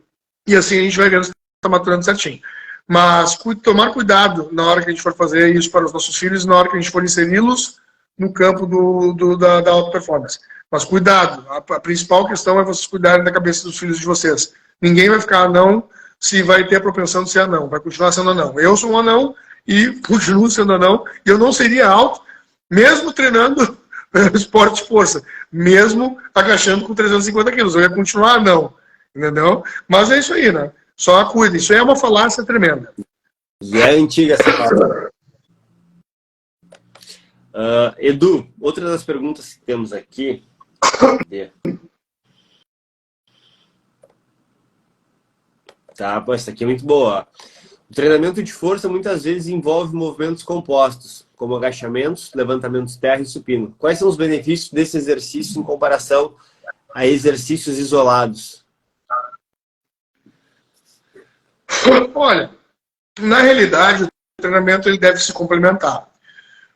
E assim a gente vai vendo se está maturando certinho. Mas tomar cuidado na hora que a gente for fazer isso para os nossos filhos, na hora que a gente for inseri-los no campo da alta performance. Mas cuidado, a principal questão é vocês cuidarem da cabeça dos filhos de vocês. Ninguém vai ficar anão se vai ter a propensão de ser anão, vai continuar sendo anão. Eu sou um anão e continuo sendo anão, e eu não seria alto, mesmo treinando esporte de força, mesmo agachando com 350 quilos, eu ia continuar anão, entendeu? Mas é isso aí, né? Só cuida, isso aí é uma falácia tremenda. E é antiga essa palavra. Edu, outra das perguntas que temos aqui. Tá, pô, essa aqui é muito boa. O treinamento de força muitas vezes envolve movimentos compostos, como agachamentos, levantamentos terra e supino. Quais são os benefícios desse exercício em comparação a exercícios isolados? Olha, na realidade, o treinamento ele deve se complementar.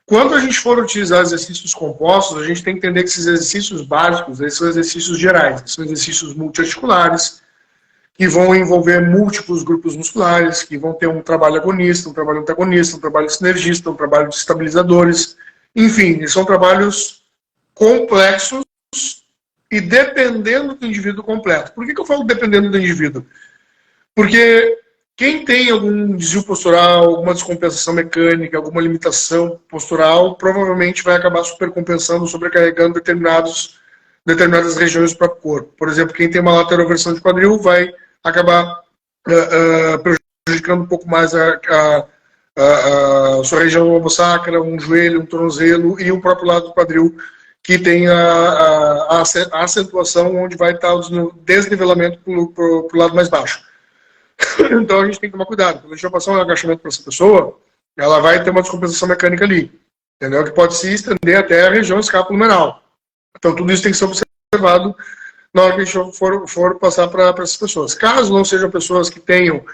Quando a gente for utilizar exercícios compostos, a gente tem que entender que esses exercícios básicos, esses são exercícios gerais, são exercícios multiarticulares, que vão envolver múltiplos grupos musculares, que vão ter um trabalho agonista, um trabalho antagonista, um trabalho sinergista, um trabalho de estabilizadores. Enfim, são trabalhos complexos e dependendo do indivíduo completo. Por que eu falo dependendo do indivíduo? Porque quem tem algum desvio postural, alguma descompensação mecânica, alguma limitação postural, provavelmente vai acabar supercompensando, sobrecarregando determinadas regiões do próprio corpo. Por exemplo, quem tem uma lateroversão de quadril vai acabar prejudicando um pouco mais a sua região lombosacra, um joelho, um tornozelo e o próprio lado do quadril, que tem a acentuação onde vai estar o desnivelamento para o lado mais baixo. Então a gente tem que tomar cuidado. Quando a gente vai passar um agachamento para essa pessoa, ela vai ter uma descompensação mecânica ali, entendeu? Que pode se estender até a região escápulo-lumeral. Então tudo isso tem que ser observado na hora que a gente for passar para essas pessoas. Caso não sejam pessoas que tenham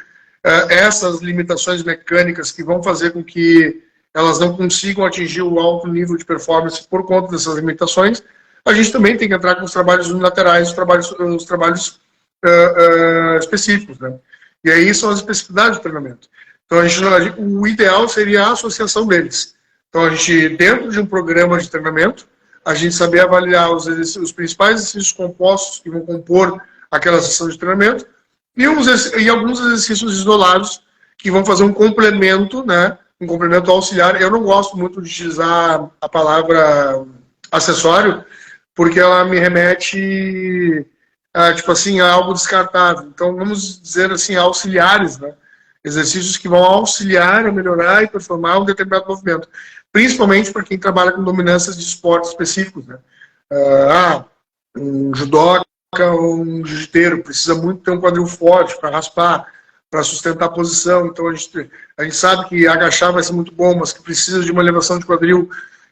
essas limitações mecânicas que vão fazer com que elas não consigam atingir o alto nível de performance por conta dessas limitações, a gente também tem que entrar com os trabalhos unilaterais, os trabalhos específicos, né? E aí são as especificidades do treinamento. Então, o ideal seria a associação deles. Então, a gente, dentro de um programa de treinamento, a gente saber avaliar os principais exercícios compostos que vão compor aquela sessão de treinamento e alguns exercícios isolados que vão fazer um complemento, né? Um complemento auxiliar. Eu não gosto muito de utilizar a palavra acessório, porque ela me remete tipo assim, a algo descartável. Então, vamos dizer assim, auxiliares, né? Exercícios que vão auxiliar a melhorar e performar um determinado movimento. Principalmente para quem trabalha com dominâncias de esportes específicos, né? Um judoca ou um jiu-jiteiro precisa muito ter um quadril forte para raspar, para sustentar a posição. Então, a gente sabe que agachar vai ser muito bom, mas que precisa de uma elevação de quadril,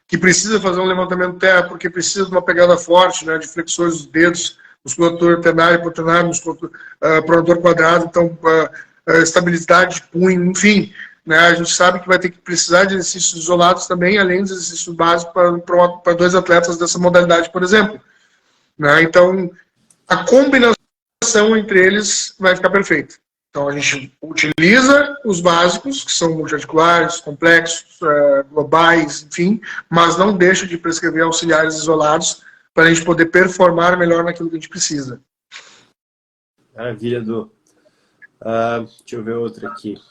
que precisa fazer um levantamento terra, porque precisa de uma pegada forte, né? De flexores dos dedos, musculatura ternária, hipoternária, musculatura pronador quadrado, então estabilidade de punho, enfim, né, a gente sabe que vai ter que precisar de exercícios isolados também, além dos exercícios básicos para dois atletas dessa modalidade, por exemplo. Né, então, a combinação entre eles vai ficar perfeita. Então, a gente utiliza os básicos, que são multiarticulares, complexos, globais, enfim, mas não deixa de prescrever auxiliares isolados para a gente poder performar melhor naquilo que a gente precisa. Maravilha, Edu. Deixa eu ver outra aqui.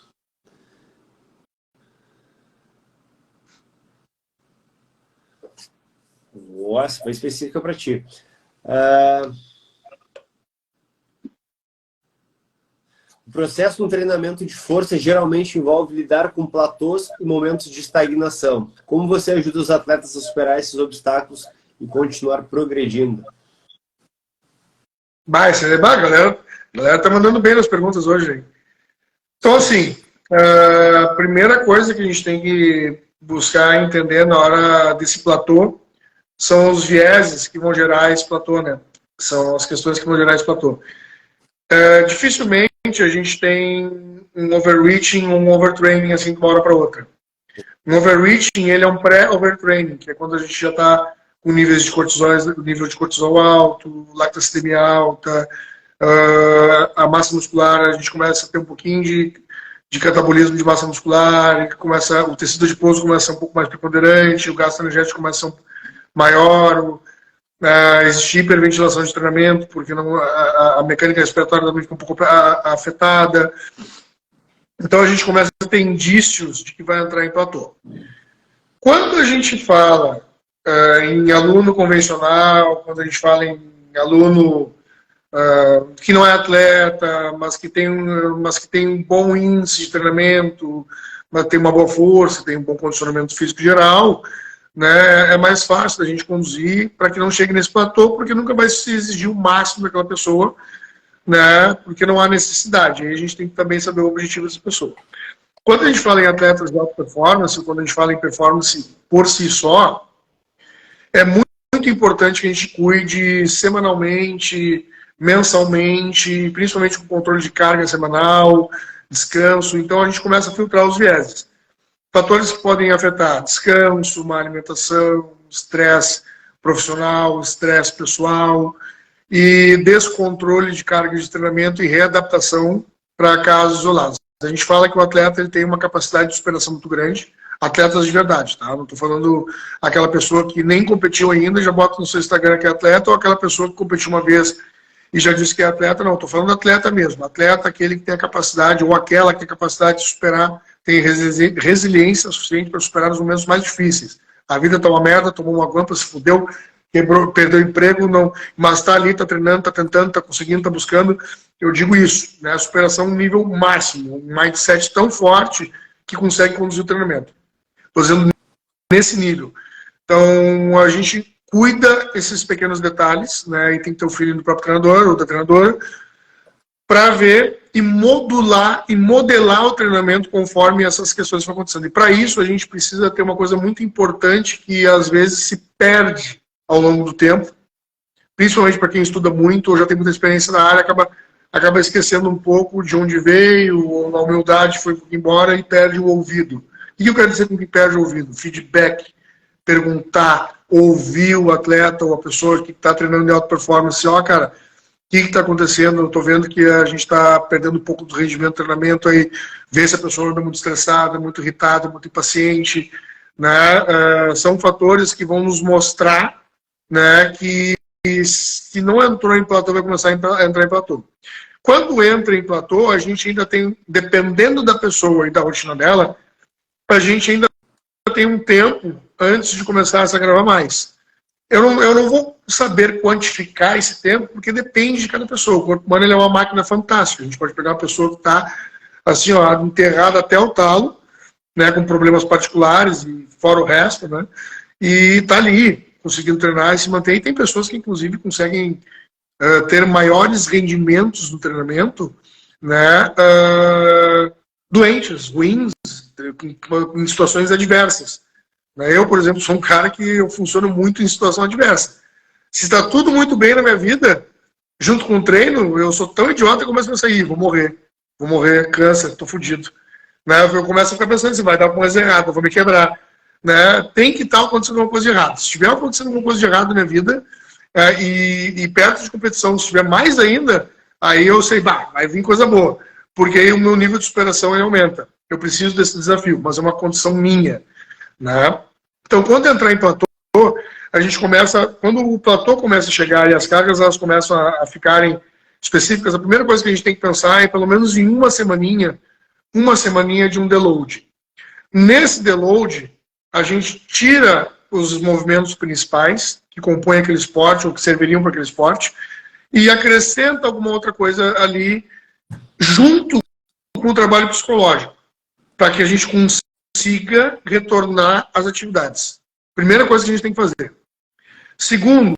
Nossa, foi específica para ti. O processo no treinamento de força geralmente envolve lidar com platôs e momentos de estagnação. Como você ajuda os atletas a superar esses obstáculos e continuar progredindo? A galera tá mandando bem nas perguntas hoje, hein? Então, assim, A primeira coisa que a gente tem que buscar entender na hora desse platô são os vieses que vão gerar esse platô, né? São as questões que vão gerar esse platô. Dificilmente a gente tem um overreaching ou um overtraining assim de uma hora para outra. Um overreaching, ele é um pré-overtraining, que é quando a gente já está com níveis de cortisol, nível de cortisol alto, lactacidemia alta, a massa muscular, a gente começa a ter um pouquinho de catabolismo de massa muscular, o tecido adiposo começa a ser um pouco mais preponderante, o gasto energético começa a ser maior, existe hiperventilação de treinamento, porque não, a mecânica respiratória também fica um pouco afetada. Então a gente começa a ter indícios de que vai entrar em platô. Quando a gente fala em aluno convencional, quando a gente fala em aluno que não é atleta, mas que tem um bom índice de treinamento, mas tem uma boa força, tem um bom condicionamento físico geral, né, é mais fácil da gente conduzir para que não chegue nesse platô, porque nunca vai se exigir o máximo daquela pessoa, né, porque não há necessidade. Aí a gente tem que também saber o objetivo dessa pessoa. Quando a gente fala em atletas de alta performance, quando a gente fala em performance por si só, é muito importante que a gente cuide semanalmente, mensalmente, principalmente com controle de carga semanal, descanso. Então a gente começa a filtrar os vieses. Fatores que podem afetar descanso, má alimentação, estresse profissional, estresse pessoal e descontrole de carga de treinamento e readaptação para casos isolados. A gente fala que o atleta ele tem uma capacidade de superação muito grande, atletas de verdade, tá? Não estou falando aquela pessoa que nem competiu ainda, já bota no seu Instagram que é atleta, ou aquela pessoa que competiu uma vez e já disse que é atleta. Não, estou falando atleta mesmo. Atleta, aquele que tem a capacidade, ou aquela que tem a capacidade de superar, tem resiliência suficiente para superar os momentos mais difíceis. A vida está uma merda, tomou uma guampa, se fudeu, quebrou, perdeu o emprego, não, mas está ali, está treinando, está tentando, está conseguindo, está buscando. Eu digo isso, né? A superação no nível máximo, um mindset tão forte que consegue conduzir o treinamento. Estou dizendo nesse nível. Então, a gente cuida esses pequenos detalhes, né? E tem que ter o feeling do próprio treinador ou da treinadora para ver e modular e modelar o treinamento conforme essas questões estão acontecendo. E para isso a gente precisa ter uma coisa muito importante que às vezes se perde ao longo do tempo, principalmente para quem estuda muito ou já tem muita experiência na área, acaba esquecendo um pouco de onde veio, ou a humildade foi embora e perde o ouvido. O que eu quero dizer com que perde o ouvido? Feedback, perguntar, ouvir o atleta ou a pessoa que está treinando de alta performance, cara, o que está acontecendo? Eu estou vendo que a gente está perdendo um pouco do rendimento do treinamento, aí ver se a pessoa anda muito estressada, muito irritada, muito impaciente, né? São fatores que vão nos mostrar, né, que se não entrou em platô, vai começar a entrar em platô. Quando entra em platô, a gente ainda tem, dependendo da pessoa e da rotina dela, a gente ainda tem um tempo antes de começar a se agravar mais. Eu não vou saber quantificar esse tempo, porque depende de cada pessoa. O corpo humano ele é uma máquina fantástica. A gente pode pegar uma pessoa que está assim, enterrada até o talo, né, com problemas particulares e fora o resto, né, e está ali, conseguindo treinar e se manter. E tem pessoas que, inclusive, conseguem ter maiores rendimentos no treinamento, né, doentes, ruins, em situações adversas. Eu, por exemplo, sou um cara que eu funciono muito em situação adversa. Se está tudo muito bem na minha vida, junto com o treino, eu sou tão idiota que eu começo a pensar, vou morrer, câncer, tô fudido. Né? Eu começo a ficar pensando assim, vai dar alguma coisa errada, eu vou me quebrar. Né? Tem que estar acontecendo alguma coisa de errado. Se estiver acontecendo alguma coisa de errado na minha vida, e perto de competição, se tiver mais ainda, aí eu sei, vai vir coisa boa. Porque aí o meu nível de superação ele aumenta. Eu preciso desse desafio, mas é uma condição minha. Né? Então, quando entrar em platô, a gente começa, quando o platô começa a chegar e as cargas elas começam a ficarem específicas, a primeira coisa que a gente tem que pensar é pelo menos em uma semaninha de um deload. Nesse deload, a gente tira os movimentos principais que compõem aquele esporte ou que serviriam para aquele esporte e acrescenta alguma outra coisa ali junto com o trabalho psicológico, para que a gente consiga retornar às atividades. Primeira coisa que a gente tem que fazer. Segundo,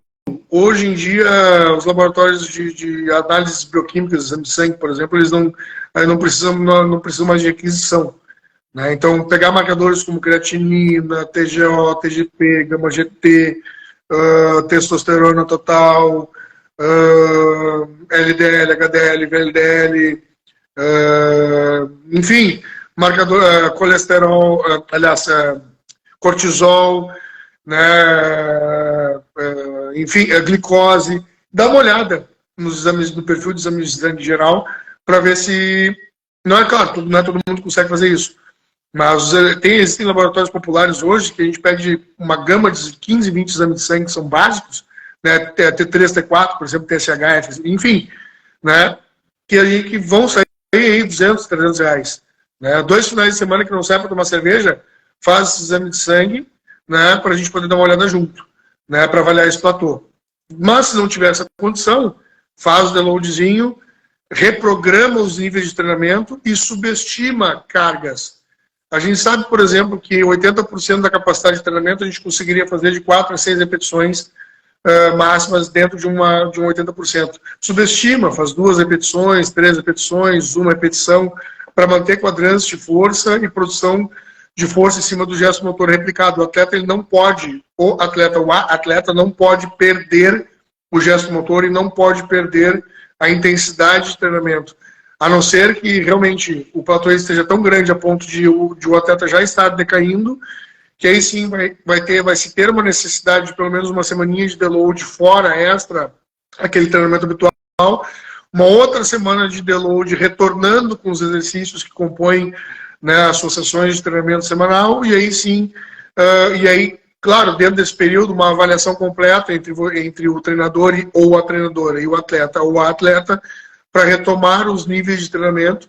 hoje em dia, os laboratórios de análises bioquímicas, exame de sangue, por exemplo, eles não precisam mais de aquisição. Né? Então, pegar marcadores como creatinina, TGO, TGP, gama-GT, testosterona total, LDL, HDL, VLDL, enfim, marcador, colesterol, aliás, cortisol, né, enfim, glicose. Dá uma olhada nos exames, no perfil de exames de sangue geral, para ver se... Não é claro, não é todo mundo que consegue fazer isso, mas existem laboratórios populares hoje que a gente pede uma gama de 15, 20 exames de sangue que são básicos, né, T3, T4, por exemplo, TSH, enfim, né, que vão sair aí 200, 300 reais. Né, 2 finais de semana que não sai para tomar cerveja, faz esse exame de sangue, né, para a gente poder dar uma olhada junto, né, para avaliar esse platô. Mas se não tiver essa condição, faz o deloadzinho, reprograma os níveis de treinamento e subestima cargas. A gente sabe, por exemplo, que 80% da capacidade de treinamento a gente conseguiria fazer de 4 a 6 repetições máximas dentro de um 80%. Subestima, faz 2 repetições, 3 repetições, 1 repetição, para manter quadrância de força e produção de força em cima do gesto motor replicado. O atleta não pode perder o gesto motor e não pode perder a intensidade de treinamento. A não ser que realmente o platô esteja tão grande a ponto de o atleta já estar decaindo, que aí sim vai se ter uma necessidade de pelo menos uma semaninha de deload fora, extra, aquele treinamento habitual, uma outra semana de deload retornando com os exercícios que compõem, né, as suas sessões de treinamento semanal, e aí sim, claro, dentro desse período, uma avaliação completa entre o treinador ou a treinadora e o atleta ou a atleta, para retomar os níveis de treinamento,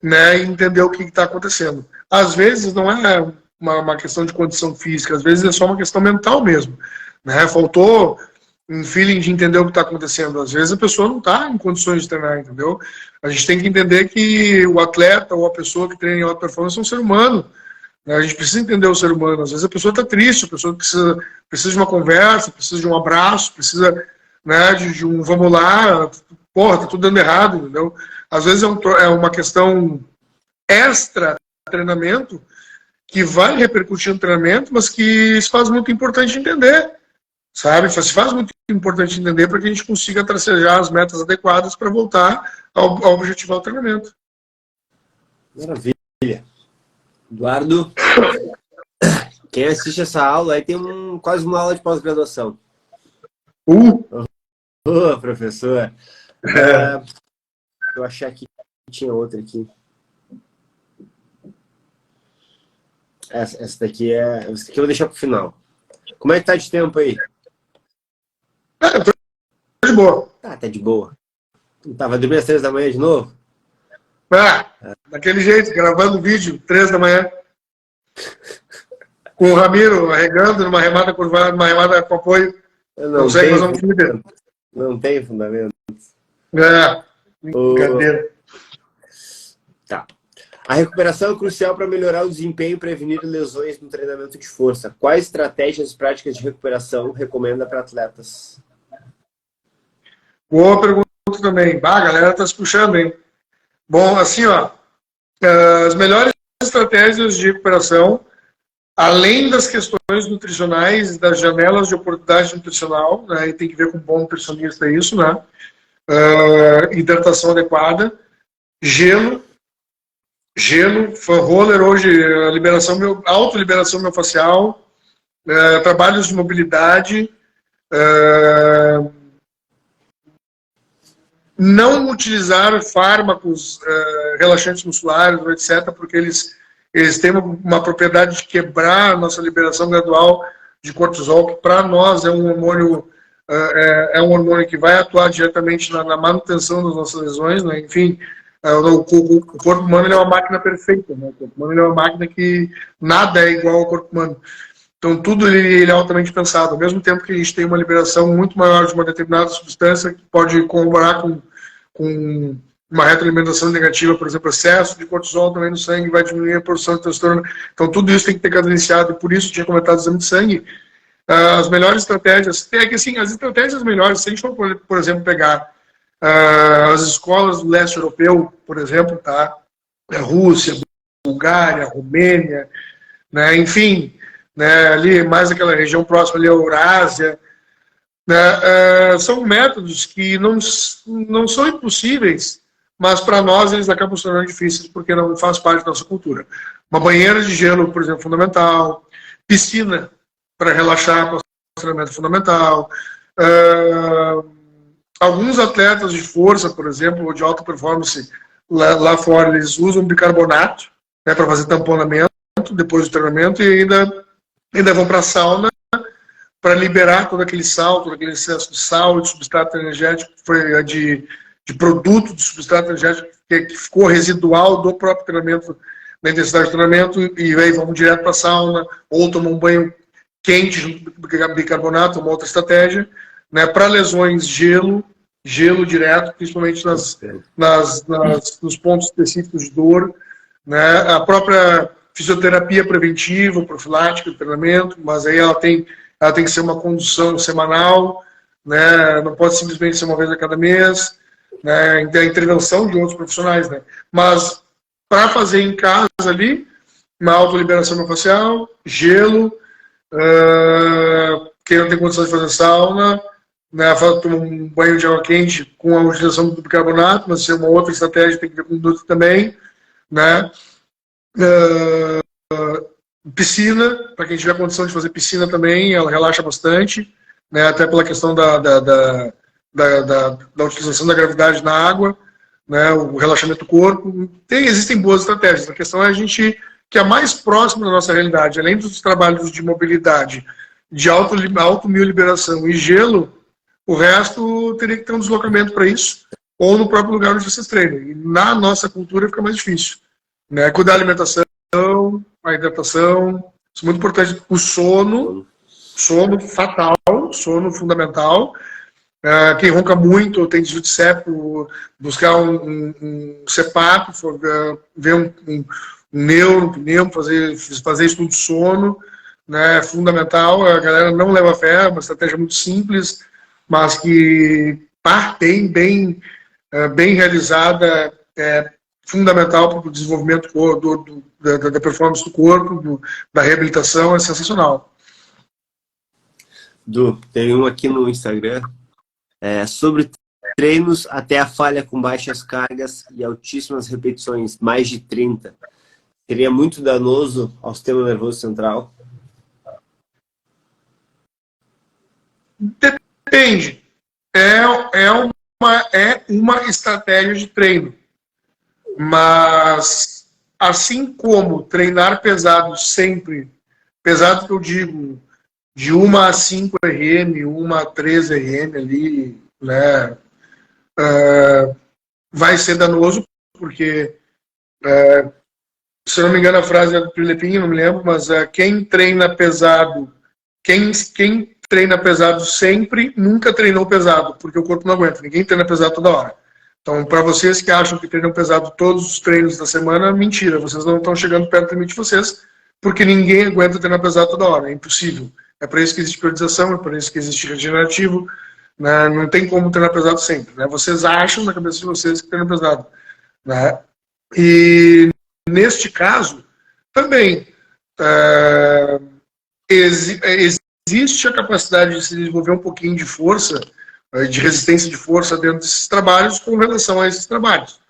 né, e entender o que está acontecendo. Às vezes não é uma questão de condição física, às vezes é só uma questão mental mesmo. Né? Faltou um feeling de entender o que está acontecendo. Às vezes a pessoa não está em condições de treinar, entendeu? A gente tem que entender que o atleta ou a pessoa que treina em alta performance é um ser humano. Né? A gente precisa entender o ser humano. Às vezes a pessoa está triste, a pessoa precisa de uma conversa, precisa de um abraço, precisa, né, de um vamos lá, porra, tá tudo dando errado, entendeu? Às vezes é uma questão extra treinamento que vai repercutir no treinamento, mas que se faz muito importante entender, sabe? Se faz muito importante entender para que a gente consiga tracejar as metas adequadas para voltar ao objetivar o treinamento. Maravilha. Eduardo, quem assiste essa aula aí tem quase uma aula de pós-graduação. Professor. Eu achei que tinha outra aqui. Essa daqui eu vou deixar para o final. Como é que tá de tempo aí? Tá de boa. Tá de boa. Vai dormir às 3 da manhã de novo? Daquele jeito, gravando vídeo, 3 da manhã. Com o Ramiro arregando numa remada curvada, numa remada com apoio. Não sei fazer um filme. Não tem fundamento. Brincadeira. Tá. A recuperação é crucial para melhorar o desempenho e prevenir lesões no treinamento de força. Quais estratégias e práticas de recuperação recomenda para atletas? Boa pergunta também. A galera tá se puxando, hein? Bom, assim, ó, as melhores estratégias de recuperação, além das questões nutricionais, das janelas de oportunidade nutricional, né, e tem que ver com um bom nutricionista isso, né? Hidratação adequada, gelo, fan roller hoje, autoliberação miofascial, trabalhos de mobilidade, não utilizar fármacos relaxantes musculares, etc., porque eles têm uma propriedade de quebrar a nossa liberação gradual de cortisol, que para nós é um hormônio que vai atuar diretamente na manutenção das nossas lesões, né? Enfim, o corpo humano é uma máquina perfeita, né? O corpo humano é uma máquina que nada é igual ao corpo humano. Então, tudo ele é altamente pensado. Ao mesmo tempo que a gente tem uma liberação muito maior de uma determinada substância que pode colaborar com uma retroalimentação negativa, por exemplo, excesso de cortisol também no sangue vai diminuir a produção de testosterona. Então, tudo isso tem que ter cadenciado. E por isso, tinha comentado o exame de sangue. As melhores estratégias, é que assim, as estratégias melhores, se a gente for, por exemplo, pegar as escolas do leste europeu, por exemplo, tá? Rússia, Bulgária, Romênia, né? Enfim, né? Ali mais aquela região próxima ali, a Eurásia, né? São métodos que não são impossíveis, mas para nós eles acabam se tornando difíceis porque não faz parte da nossa cultura. Uma banheira de gelo, por exemplo, fundamental. Piscina para relaxar, para o treinamento fundamental. Alguns atletas de força, por exemplo, ou de alta performance, lá fora, eles usam bicarbonato, né, para fazer tamponamento depois do treinamento e ainda vão para a sauna para liberar todo aquele sal, todo aquele excesso de sal, de substrato energético, de produto de substrato energético que ficou residual do próprio treinamento, da intensidade do treinamento, e aí vamos direto para a sauna, ou tomar um banho quente junto com bicarbonato, uma outra estratégia, né, para lesões, gelo direto, principalmente nos pontos específicos de dor, né, a própria fisioterapia preventiva, profilática do treinamento, mas aí ela tem que ser uma condução semanal, né, não pode simplesmente ser uma vez a cada mês, né, a intervenção de outros profissionais, né, mas para fazer em casa ali, uma autoliberação miofascial, gelo, quem não tem condição de fazer sauna, né, toma um banho de água quente com a utilização do bicarbonato, mas se é uma outra estratégia, tem que ver com conduta também, né? Piscina, para quem tiver condição de fazer piscina também, ela relaxa bastante, né, até pela questão da utilização da gravidade na água, né, o relaxamento do corpo. Existem boas estratégias, a questão é a gente que é mais próximo da nossa realidade, além dos trabalhos de mobilidade, de automioliberação e gelo, o resto teria que ter um deslocamento para isso, ou no próprio lugar onde vocês treinam. E na nossa cultura fica mais difícil, né? Cuidar da alimentação, a hidratação, isso é muito importante. O sono fatal, sono fundamental. Quem ronca muito, tem desvio de septo, buscar um CEPAP, ver um neuro, pneu, fazer estudo de sono, né, fundamental. A galera não leva fé, é uma estratégia muito simples, mas que bem realizada, é fundamental para o desenvolvimento da performance do corpo, da reabilitação, é sensacional. Du, tem um aqui no Instagram, sobre treinos até a falha com baixas cargas e altíssimas repetições, mais de 30. Seria muito danoso ao sistema nervoso central? Depende. É uma estratégia de treino. Mas, assim como treinar pesado sempre, pesado que eu digo, de 1 a 5 RM, 1 a 3 RM ali, né, vai ser danoso, porque, se eu não me engano, a frase é do Pilepinho, não me lembro, mas quem treina pesado, quem treina pesado sempre, nunca treinou pesado, porque o corpo não aguenta, ninguém treina pesado toda hora. Então, para vocês que acham que treinam pesado todos os treinos da semana, mentira, vocês não estão chegando perto do limite de vocês, porque ninguém aguenta treinar pesado toda hora, é impossível. É para isso que existe periodização, é para isso que existe regenerativo, né? Não tem como treinar pesado sempre, né? Vocês acham na cabeça de vocês que treinam pesado, né? E neste caso, também existe a capacidade de se desenvolver um pouquinho de força, de resistência de força dentro desses trabalhos com relação a esses trabalhos.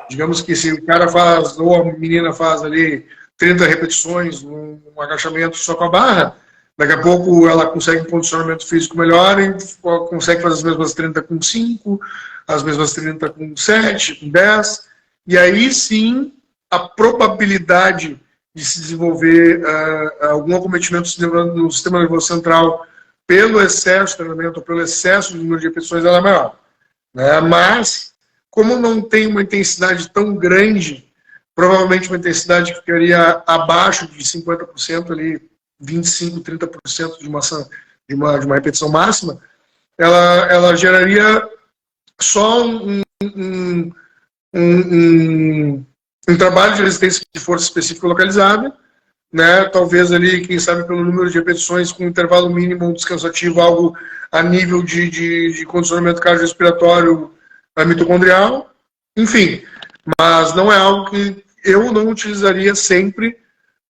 Digamos que se o cara faz, ou a menina faz ali 30 repetições, um agachamento só com a barra, daqui a pouco ela consegue um condicionamento físico melhor e consegue fazer as mesmas 30 com 5, as mesmas 30 com 7, com 10, e aí sim a probabilidade de se desenvolver algum acometimento no sistema nervoso central pelo excesso de treinamento ou pelo excesso de número de repetições, ela é maior, né? Mas, como não tem uma intensidade tão grande, provavelmente uma intensidade que ficaria abaixo de 50%, ali, 25%, 30% de uma repetição máxima, ela geraria só um trabalho de resistência de força específica localizada, né? Talvez ali, quem sabe, pelo número de repetições com intervalo mínimo, um descanso ativo, algo a nível de condicionamento cardiorrespiratório mitocondrial, enfim. Mas não é algo que eu não utilizaria sempre,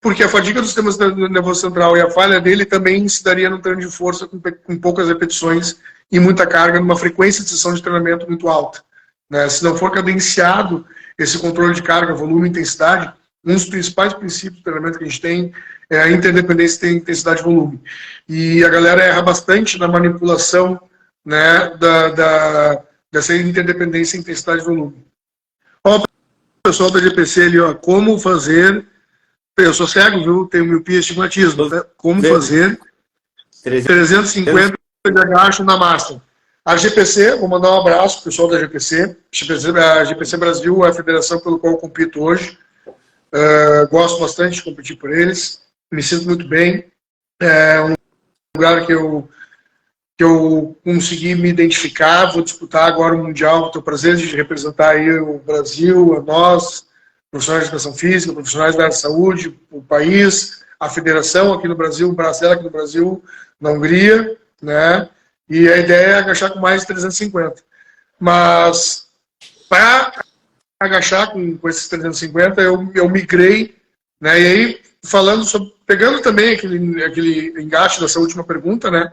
porque a fadiga do sistema nervoso central e a falha dele também se daria no treino de força com poucas repetições e muita carga, numa frequência de sessão de treinamento muito alta, né? Se não for cadenciado esse controle de carga, volume e intensidade, um dos principais princípios do treinamento que a gente tem é a interdependência entre intensidade e volume. E a galera erra bastante na manipulação, né, dessa interdependência entre intensidade e volume. Ó, o pessoal da GPC ali, ó, como fazer... Eu sou cego, viu? Tenho miopia e estigmatismo. Né? Como fazer 350 de agacho na massa. A GPC, vou mandar um abraço para o pessoal da GPC. A GPC Brasil é a federação pelo qual eu compito hoje. Gosto bastante de competir por eles. Me sinto muito bem. É um lugar que eu consegui me identificar. Vou disputar agora o Mundial. Tenho o prazer de representar aí o Brasil, a nós, profissionais de educação física, profissionais da área de saúde, o país, a federação aqui no Brasil, o Bracela aqui no Brasil, na Hungria, né? E a ideia é agachar com mais de 350. Mas, para agachar com esses 350, eu migrei, né? E aí, falando sobre, pegando também aquele engate dessa última pergunta, né?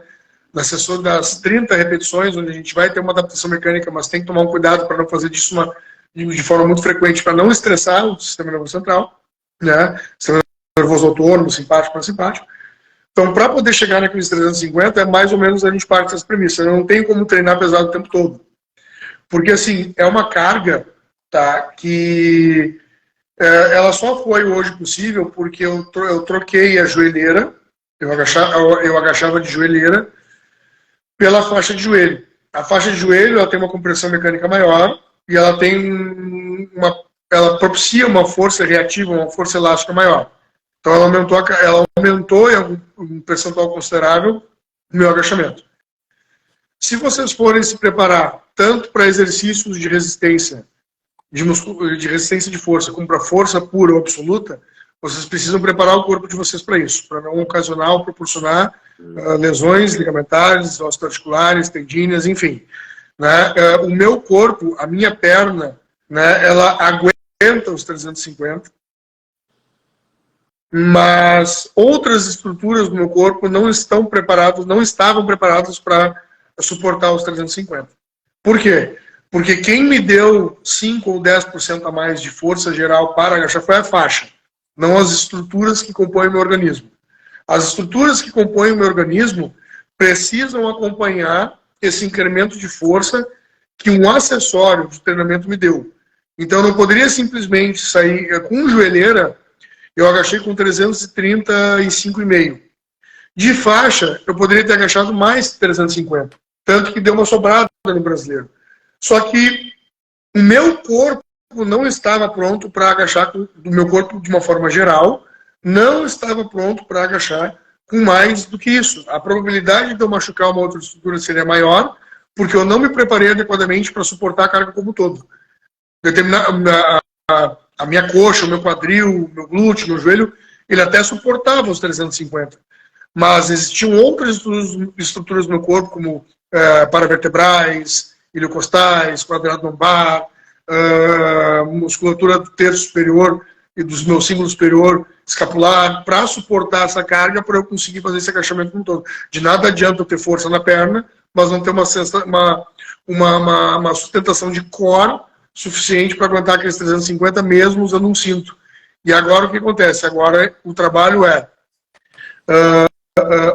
Na sessão das 30 repetições, onde a gente vai ter uma adaptação mecânica, mas tem que tomar um cuidado para não fazer disso de forma muito frequente, para não estressar o sistema nervoso central, né? Sistema nervoso autônomo, simpático, parasimpático. Então, para poder chegar naqueles 350, é mais ou menos a gente parte dessas premissas. Eu não tenho como treinar pesado o tempo todo. Porque, assim, é uma carga, tá, que ela só foi hoje possível porque eu troquei a joelheira, eu agachava de joelheira pela faixa de joelho. A faixa de joelho ela tem uma compressão mecânica maior e ela propicia uma força reativa, uma força elástica maior. Então ela aumentou em um percentual considerável o meu agachamento. Se vocês forem se preparar tanto para exercícios de resistência, de resistência de força, como para força pura ou absoluta, vocês precisam preparar o corpo de vocês para isso, para não ocasionar ou proporcionar lesões ligamentares, osteoarticulares, tendíneas, enfim. Né? O meu corpo, a minha perna, né, ela aguenta os 350, mas outras estruturas do meu corpo não estavam preparadas para suportar os 350. Por quê? Porque quem me deu 5 ou 10% a mais de força geral para agachar foi a faixa, não as estruturas que compõem o meu organismo. As estruturas que compõem o meu organismo precisam acompanhar esse incremento de força que um acessório de treinamento me deu. Então, eu não poderia simplesmente sair com joelheira. Eu agachei com 335,5. De faixa, eu poderia ter agachado mais 350. Tanto que deu uma sobrada no brasileiro. Só que o meu corpo não estava pronto para agachar, do meu corpo de uma forma geral, não estava pronto para agachar com mais do que isso. A probabilidade de eu machucar uma outra estrutura seria maior, porque eu não me preparei adequadamente para suportar a carga como um todo. A minha coxa, o meu quadril, o meu glúteo, o meu joelho, ele até suportava os 350. Mas existiam outras estruturas no meu corpo, como paravertebrais, iliocostais, quadrado lombar, musculatura do terço superior e dos meus símbolos superior, escapular, para suportar essa carga, para eu conseguir fazer esse agachamento como um todo. De nada adianta eu ter força na perna, mas não ter uma sustentação de core suficiente para aguentar aqueles 350 mesmo usando um cinto. E agora o que acontece? Agora o trabalho é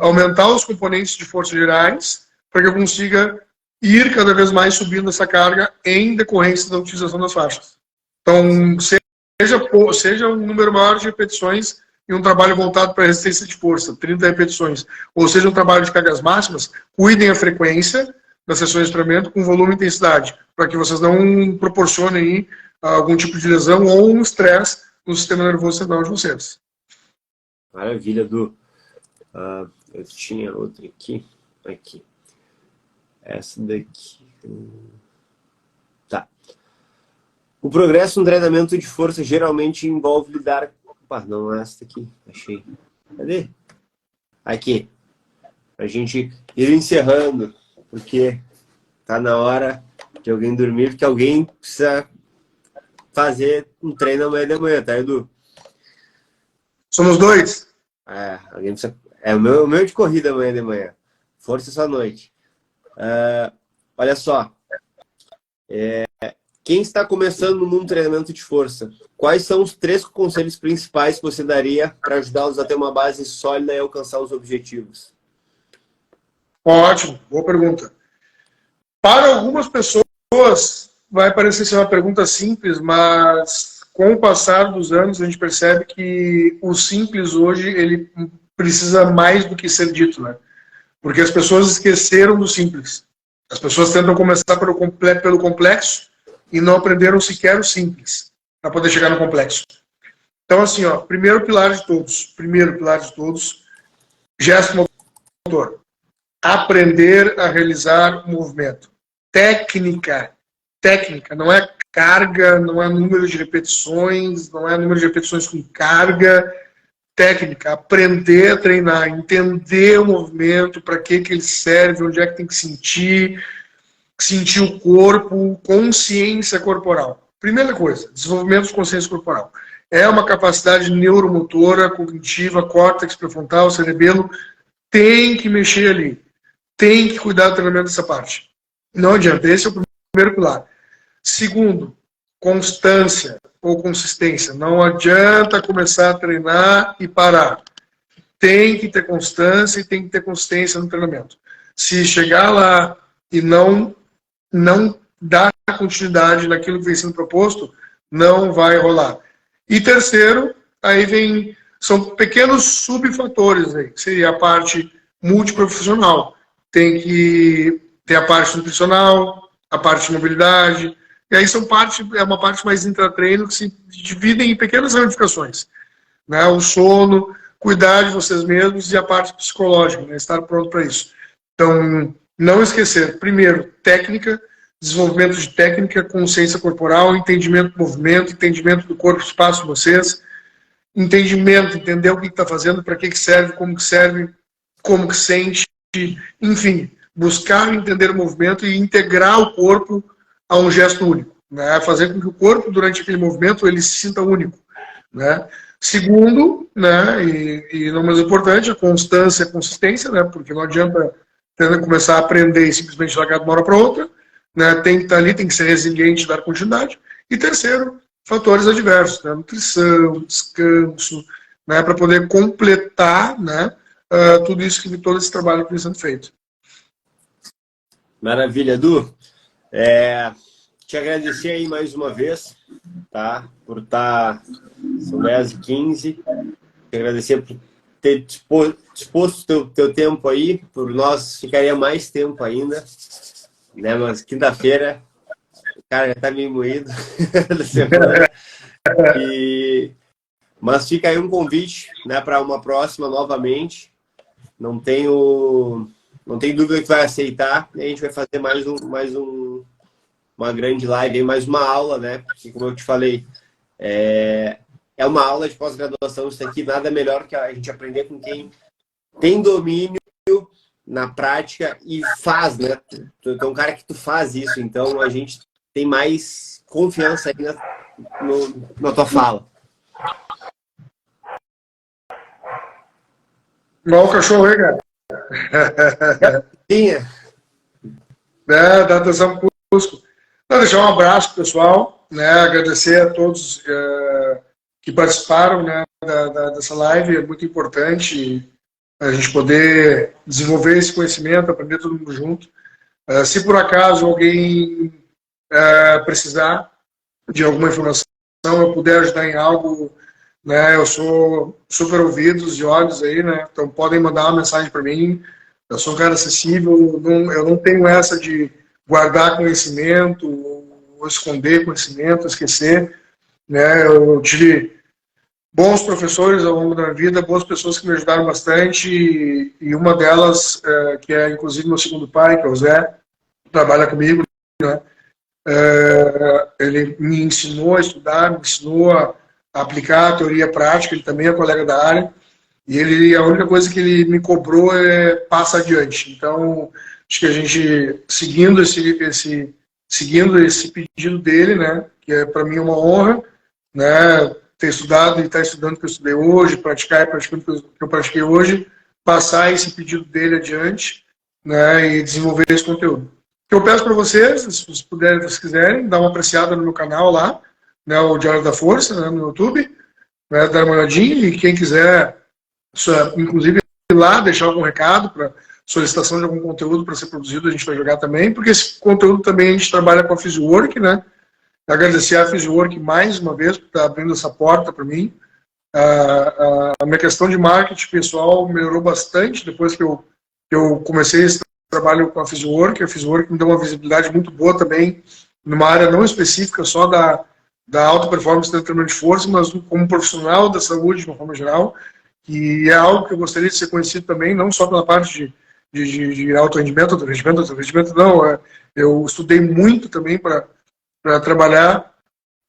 aumentar os componentes de força gerais para que eu consiga ir cada vez mais subindo essa carga em decorrência da utilização das faixas. Então, seja um número maior de repetições e um trabalho voltado para resistência de força, 30 repetições, ou seja, um trabalho de cargas máximas, cuidem a frequência das sessões de treinamento com volume e intensidade, para que vocês não proporcionem aí algum tipo de lesão ou um estresse no sistema nervoso central de vocês. Maravilha, Du. Eu tinha outra aqui. Essa daqui. Tá. O progresso no treinamento de força geralmente envolve lidar Opa, não é essa aqui. Achei. Cadê? Aqui. Pra gente ir encerrando, porque tá na hora de alguém dormir, porque alguém precisa fazer um treino amanhã de manhã, tá, Edu? Somos dois. Alguém precisa... o meu de corrida amanhã de manhã. Força essa noite. Olha só. Quem está começando no mundo do treinamento de força, quais são os 3 conselhos principais que você daria para ajudá-los a ter uma base sólida e alcançar os objetivos? Ótimo, boa pergunta. Para algumas pessoas vai parecer ser uma pergunta simples, mas com o passar dos anos a gente percebe que o simples hoje ele precisa mais do que ser dito, né? Porque as pessoas esqueceram do simples. As pessoas tentam começar pelo complexo e não aprenderam sequer o simples para poder chegar no complexo. Então, assim, ó, primeiro pilar de todos, gesto motor. Aprender a realizar o movimento. Técnica, não é carga, não é número de repetições, não é número de repetições com carga. Técnica, aprender a treinar, entender o movimento, para que ele serve, onde é que tem que sentir o corpo, consciência corporal. Primeira coisa, desenvolvimento de consciência corporal. É uma capacidade neuromotora, cognitiva, córtex pré-frontal, cerebelo, tem que mexer ali. Tem que cuidar do treinamento dessa parte. Não adianta, esse é o primeiro pilar. Segundo, constância ou consistência. Não adianta começar a treinar e parar. Tem que ter constância e tem que ter consistência no treinamento. Se chegar lá e não dar continuidade naquilo que vem sendo proposto, não vai rolar. E terceiro, aí são pequenos subfatores aí, que seria a parte multiprofissional. Tem que ter a parte nutricional, a parte de mobilidade, e aí é uma parte mais intratreino que se dividem em pequenas ramificações. Né? O sono, cuidar de vocês mesmos e a parte psicológica, né? Estar pronto para isso. Então, não esquecer, primeiro, técnica, desenvolvimento de técnica, consciência corporal, entendimento do movimento, entendimento do corpo, espaço de vocês, entender o que está fazendo, para que serve, como que sente, enfim, buscar entender o movimento e integrar o corpo a um gesto único, né? Fazer com que o corpo, durante aquele movimento, ele se sinta único, né? Segundo, né, e não mais importante, a constância e a consistência, né? Porque não adianta começar a aprender e simplesmente largar de uma hora para outra, né? Tem que estar ali, tem que ser resiliente e dar continuidade. E terceiro, fatores adversos, né? Nutrição, descanso, né? Para poder completar, né, tudo isso, todo esse trabalho que vem sendo feito. Maravilha, Edu. Te agradecer aí mais uma vez, tá? Por estar... São 10h15. Te agradecer por ter disposto teu tempo aí. Por nós, ficaria mais tempo ainda. Né? Mas quinta-feira, o cara já tá meio moído da semana. Mas fica aí um convite, né, para uma próxima novamente. Não tenho dúvida que vai aceitar. E a gente vai fazer uma grande live, mais uma aula, né? Porque, como eu te falei, é uma aula de pós-graduação. Isso aqui nada melhor que a gente aprender com quem tem domínio na prática e faz, né? Tu é um cara que tu faz isso, então a gente tem mais confiança aí na tua fala. Igual o cachorro aí, cara. Tinha. Dá atenção pro músculo. Deixar um abraço pro pessoal, né? Agradecer a todos que participaram, né, dessa live. É muito importante a gente poder desenvolver esse conhecimento, aprender todo mundo junto. Se por acaso alguém precisar de alguma informação, eu puder ajudar em algo, né, eu sou super ouvidos e olhos aí, né? Então podem mandar uma mensagem para mim. Eu sou um cara acessível, eu não tenho essa de guardar conhecimento, ou esconder conhecimento, esquecer, né? Eu tive bons professores ao longo da minha vida, boas pessoas que me ajudaram bastante, e uma delas, que é inclusive meu segundo pai, que é o Zé, que trabalha comigo, né? Ele me ensinou a estudar, me ensinou aplicar a teoria prática, ele também é colega da área, e ele, a única coisa que ele me cobrou é passa adiante. Então, acho que a gente, seguindo esse pedido dele, né, que é para mim uma honra, né, ter estudado e estar estudando o que eu estudei hoje, praticar e praticando o que eu pratiquei hoje, passar esse pedido dele adiante, né, e desenvolver esse conteúdo. O que eu peço para vocês, se vocês puderem, se quiserem, dar uma apreciada no meu canal lá, né, o Diário da Força, né, no YouTube, né, dar uma olhadinha, e quem quiser, inclusive, ir lá, deixar algum recado para solicitação de algum conteúdo para ser produzido, a gente vai jogar também, porque esse conteúdo também a gente trabalha com a Physiwork, né? Agradecer a Physiwork mais uma vez por estar abrindo essa porta para mim. A minha questão de marketing pessoal melhorou bastante depois que eu comecei esse trabalho com a Physiwork. A Physiwork me deu uma visibilidade muito boa também, numa área não específica, só da alta performance do treinamento de força, mas como profissional da saúde de uma forma geral, que é algo que eu gostaria de ser conhecido também, não só pela parte de alto rendimento, não. Eu estudei muito também para trabalhar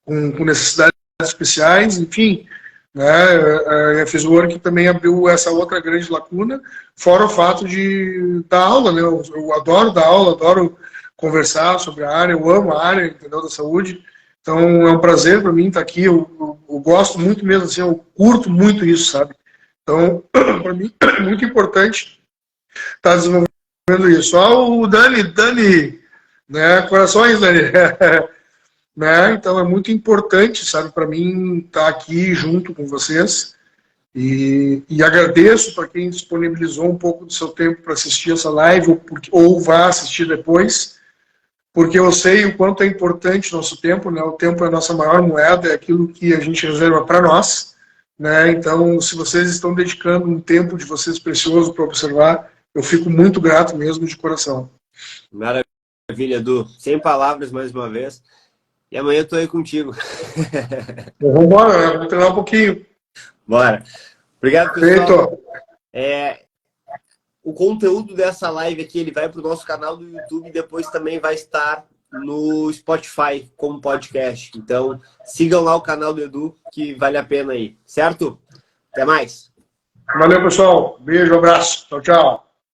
com necessidades especiais, enfim, né, a Physiwork também abriu essa outra grande lacuna, fora o fato de dar aula, né, eu adoro dar aula, adoro conversar sobre a área, eu amo a área, entendeu, da saúde, então é um prazer para mim estar aqui, eu gosto muito mesmo, assim, eu curto muito isso, sabe, então, para mim, é muito importante estar desenvolvendo isso. Ó, o Dani, né, corações, Dani, né? Então é muito importante, sabe, para mim estar aqui junto com vocês e agradeço para quem disponibilizou um pouco do seu tempo para assistir essa live ou vá assistir depois, porque eu sei o quanto é importante o nosso tempo, né? O tempo é a nossa maior moeda, é aquilo que a gente reserva para nós, né? Então, se vocês estão dedicando um tempo de vocês precioso para observar, eu fico muito grato mesmo de coração. Maravilha, Edu. Sem palavras mais uma vez. E amanhã eu tô aí contigo. Vamos embora, né? Vamos treinar um pouquinho. Bora. Obrigado, pessoal. Feito. O conteúdo dessa live aqui, ele vai para o nosso canal do YouTube e depois também vai estar no Spotify como podcast. Então, sigam lá o canal do Edu, que vale a pena aí. Certo? Até mais. Valeu, pessoal. Beijo, abraço. Tchau, tchau.